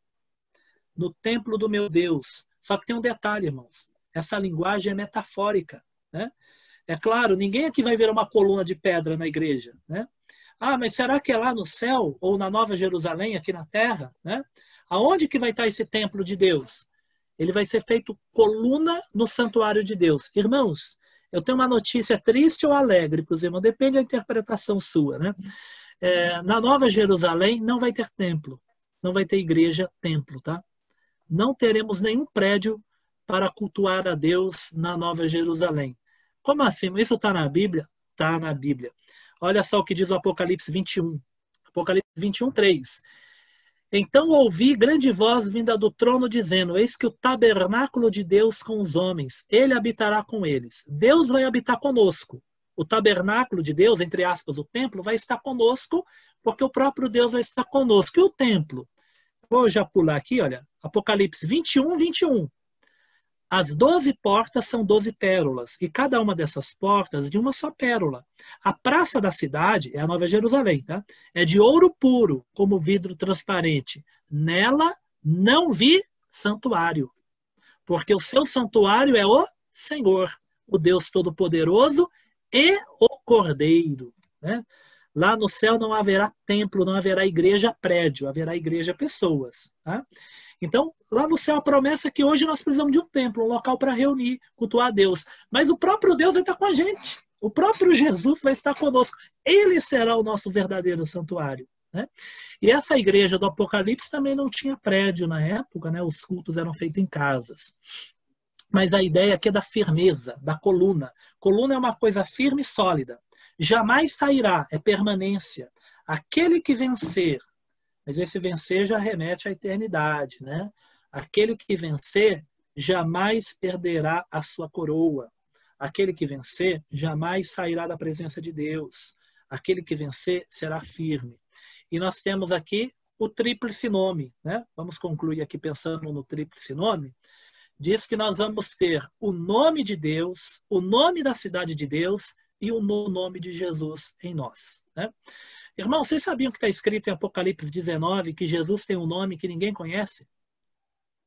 no templo do meu Deus. Só que tem um detalhe, irmãos. Essa linguagem é metafórica, né? É claro, ninguém aqui vai ver uma coluna de pedra na igreja, né? Ah, mas será que é lá no céu ou na Nova Jerusalém, aqui na terra, né? Aonde que vai estar esse templo de Deus? Ele vai ser feito coluna no santuário de Deus. Irmãos, eu tenho uma notícia triste ou alegre para os irmãos, depende da interpretação sua, né? Na Nova Jerusalém não vai ter templo, não vai ter igreja, templo, tá? Não teremos nenhum prédio para cultuar a Deus na Nova Jerusalém. Como assim? Isso está na Bíblia? Está na Bíblia. Olha só o que diz o Apocalipse 21. Apocalipse 21, 3. Então ouvi grande voz vinda do trono dizendo, eis que o tabernáculo de Deus com os homens, ele habitará com eles. Deus vai habitar conosco. O tabernáculo de Deus, entre aspas, o templo, vai estar conosco, porque o próprio Deus vai estar conosco. E o templo? Vou já pular aqui, olha, Apocalipse 21, 21. As 12 portas são 12 pérolas, e cada uma dessas portas de uma só pérola. A praça da cidade, é a Nova Jerusalém, tá? É de ouro puro, como vidro transparente. Nela não vi santuário, porque o seu santuário é o Senhor, o Deus Todo-Poderoso e o Cordeiro, né? Lá no céu não haverá templo, não haverá igreja prédio, haverá igreja pessoas. Tá? Então, lá no céu a promessa é que hoje nós precisamos de um templo, um local para reunir, cultuar a Deus. Mas o próprio Deus vai estar com a gente. O próprio Jesus vai estar conosco. Ele será o nosso verdadeiro santuário. Né? E essa igreja do Apocalipse também não tinha prédio na época, né? Os cultos eram feitos em casas. Mas a ideia aqui é da firmeza, da coluna. Coluna é uma coisa firme e sólida. Jamais sairá, é permanência. Aquele que vencer, mas esse vencer já remete à eternidade, né? Aquele que vencer jamais perderá a sua coroa. Aquele que vencer jamais sairá da presença de Deus. Aquele que vencer será firme. E nós temos aqui o tríplice nome, né? Vamos concluir aqui pensando no tríplice nome. Diz que nós vamos ter o nome de Deus, o nome da cidade de Deus e o nome de Jesus em nós. Né? Irmão, vocês sabiam que está escrito em Apocalipse 19 que Jesus tem um nome que ninguém conhece?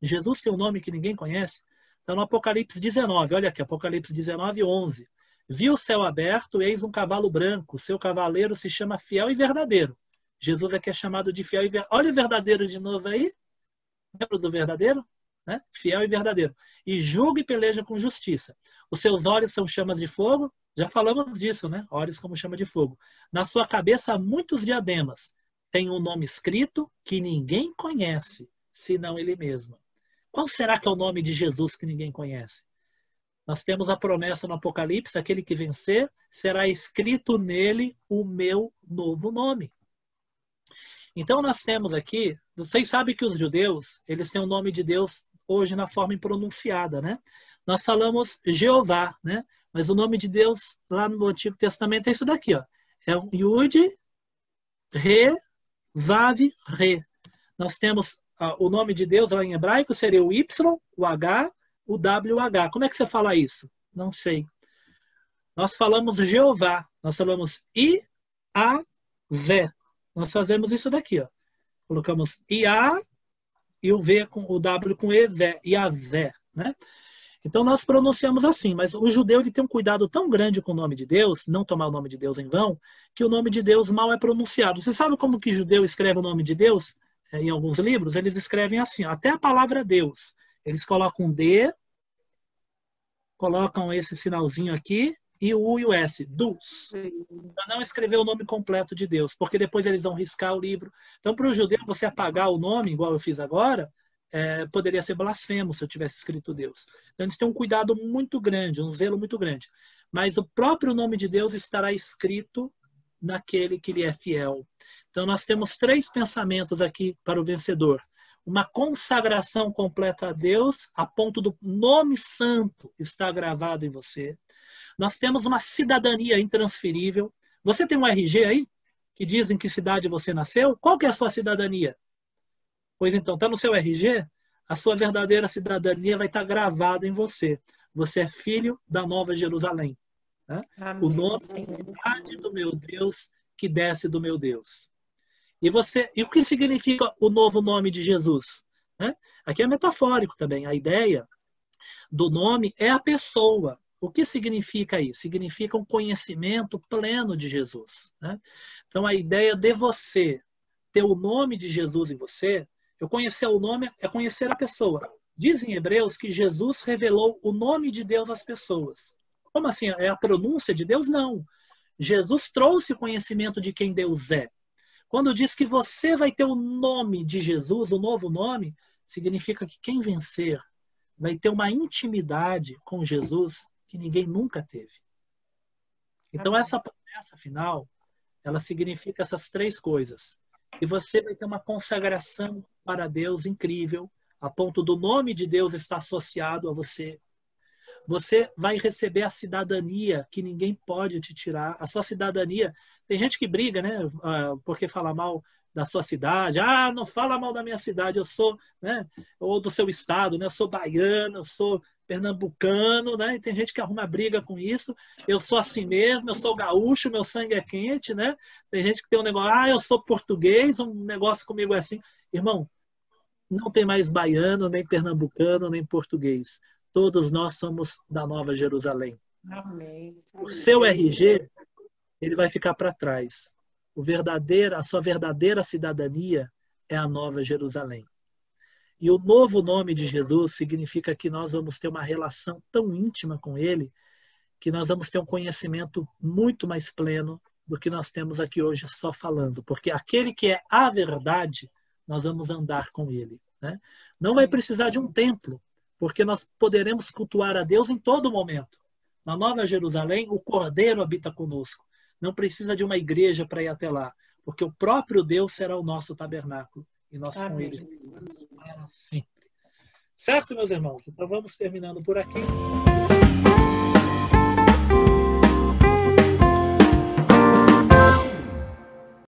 Jesus tem um nome que ninguém conhece? Então, no Apocalipse 19, olha aqui, Apocalipse 19, 11. Vi o céu aberto, eis um cavalo branco, seu cavaleiro se chama Fiel e Verdadeiro. Jesus aqui é chamado de Fiel e Verdadeiro. Olha o verdadeiro de novo aí. Lembra do verdadeiro? Né? Fiel e verdadeiro. E julga e peleja com justiça. Os seus olhos são chamas de fogo. Já falamos disso, né? Olhos como chama de fogo. Na sua cabeça há muitos diademas. Tem um nome escrito que ninguém conhece, senão ele mesmo. Qual será que é o nome de Jesus que ninguém conhece? Nós temos a promessa no Apocalipse, aquele que vencer, será escrito nele o meu novo nome. Então nós temos aqui, vocês sabem que os judeus, eles têm o nome de Deus hoje na forma impronunciada, né? Nós falamos Jeová, né? Mas o nome de Deus lá no Antigo Testamento é isso daqui, ó. É um Yud, Re, Vav, Re. Nós temos o nome de Deus lá em hebraico seria o Y, o H, o W, o H. Como é que você fala isso? Não sei. Nós falamos Jeová. Nós falamos I, A, Vé. Nós fazemos isso daqui, ó. Colocamos IA e o V com o W com E, Vé, Iavé, né? Então nós pronunciamos assim, mas o judeu ele tem um cuidado tão grande com o nome de Deus, não tomar o nome de Deus em vão, que o nome de Deus mal é pronunciado. Você sabe como que judeu escreve o nome de Deus? Em alguns livros, eles escrevem assim, ó, até a palavra Deus. Eles colocam D, colocam esse sinalzinho aqui e o U e o S, dus. Para não escrever o nome completo de Deus, porque depois eles vão riscar o livro. Então, para o judeu, você apagar o nome, igual eu fiz agora, poderia ser blasfemo se eu tivesse escrito Deus. Então, eles têm um cuidado muito grande, um zelo muito grande. Mas o próprio nome de Deus estará escrito naquele que lhe é fiel. Então, nós temos 3 pensamentos aqui para o vencedor. Uma consagração completa a Deus, a ponto do nome santo estar gravado em você. Nós temos uma cidadania intransferível. Você tem um RG aí? Que diz em que cidade você nasceu? Qual que é a sua cidadania? Pois então, está no seu RG? A sua verdadeira cidadania vai estar gravada em você. Você é filho da Nova Jerusalém. Né? O nome é cidade do meu Deus, que desce do meu Deus. E o que significa o novo nome de Jesus? Né? Aqui é metafórico também. A ideia do nome é a pessoa. O que significa isso? Significa um conhecimento pleno de Jesus. Né? Então, a ideia de você ter o nome de Jesus em você, eu conhecer o nome é conhecer a pessoa. Diz em Hebreus que Jesus revelou o nome de Deus às pessoas. Como assim? É a pronúncia de Deus? Não. Jesus trouxe o conhecimento de quem Deus é. Quando diz que você vai ter o nome de Jesus, o novo nome, significa que quem vencer vai ter uma intimidade com Jesus que ninguém nunca teve. Então, essa promessa final, ela significa essas 3 coisas. E você vai ter uma consagração para Deus incrível, a ponto do nome de Deus estar associado a você. Você vai receber a cidadania que ninguém pode te tirar. A sua cidadania... Tem gente que briga, né? Porque fala mal da sua cidade. Ah, não fala mal da minha cidade. Eu sou, né? Ou do seu estado, né? Eu sou baiano, eu sou pernambucano, né? E tem gente que arruma briga com isso. Eu sou assim mesmo, eu sou gaúcho, meu sangue é quente, né? Tem gente que tem um negócio, eu sou português, um negócio comigo é assim. Irmão, não tem mais baiano, nem pernambucano, nem português. Todos nós somos da Nova Jerusalém. Amém. O seu RG, ele vai ficar para trás. A sua verdadeira cidadania é a Nova Jerusalém. E o novo nome de Jesus significa que nós vamos ter uma relação tão íntima com ele que nós vamos ter um conhecimento muito mais pleno do que nós temos aqui hoje só falando. Porque aquele que é a verdade, nós vamos andar com ele. Né? Não vai precisar de um templo, porque nós poderemos cultuar a Deus em todo momento. Na Nova Jerusalém, o Cordeiro habita conosco. Não precisa de uma igreja para ir até lá, porque o próprio Deus será o nosso tabernáculo. E nós com ele para sempre. Certo, meus irmãos? Então vamos terminando por aqui.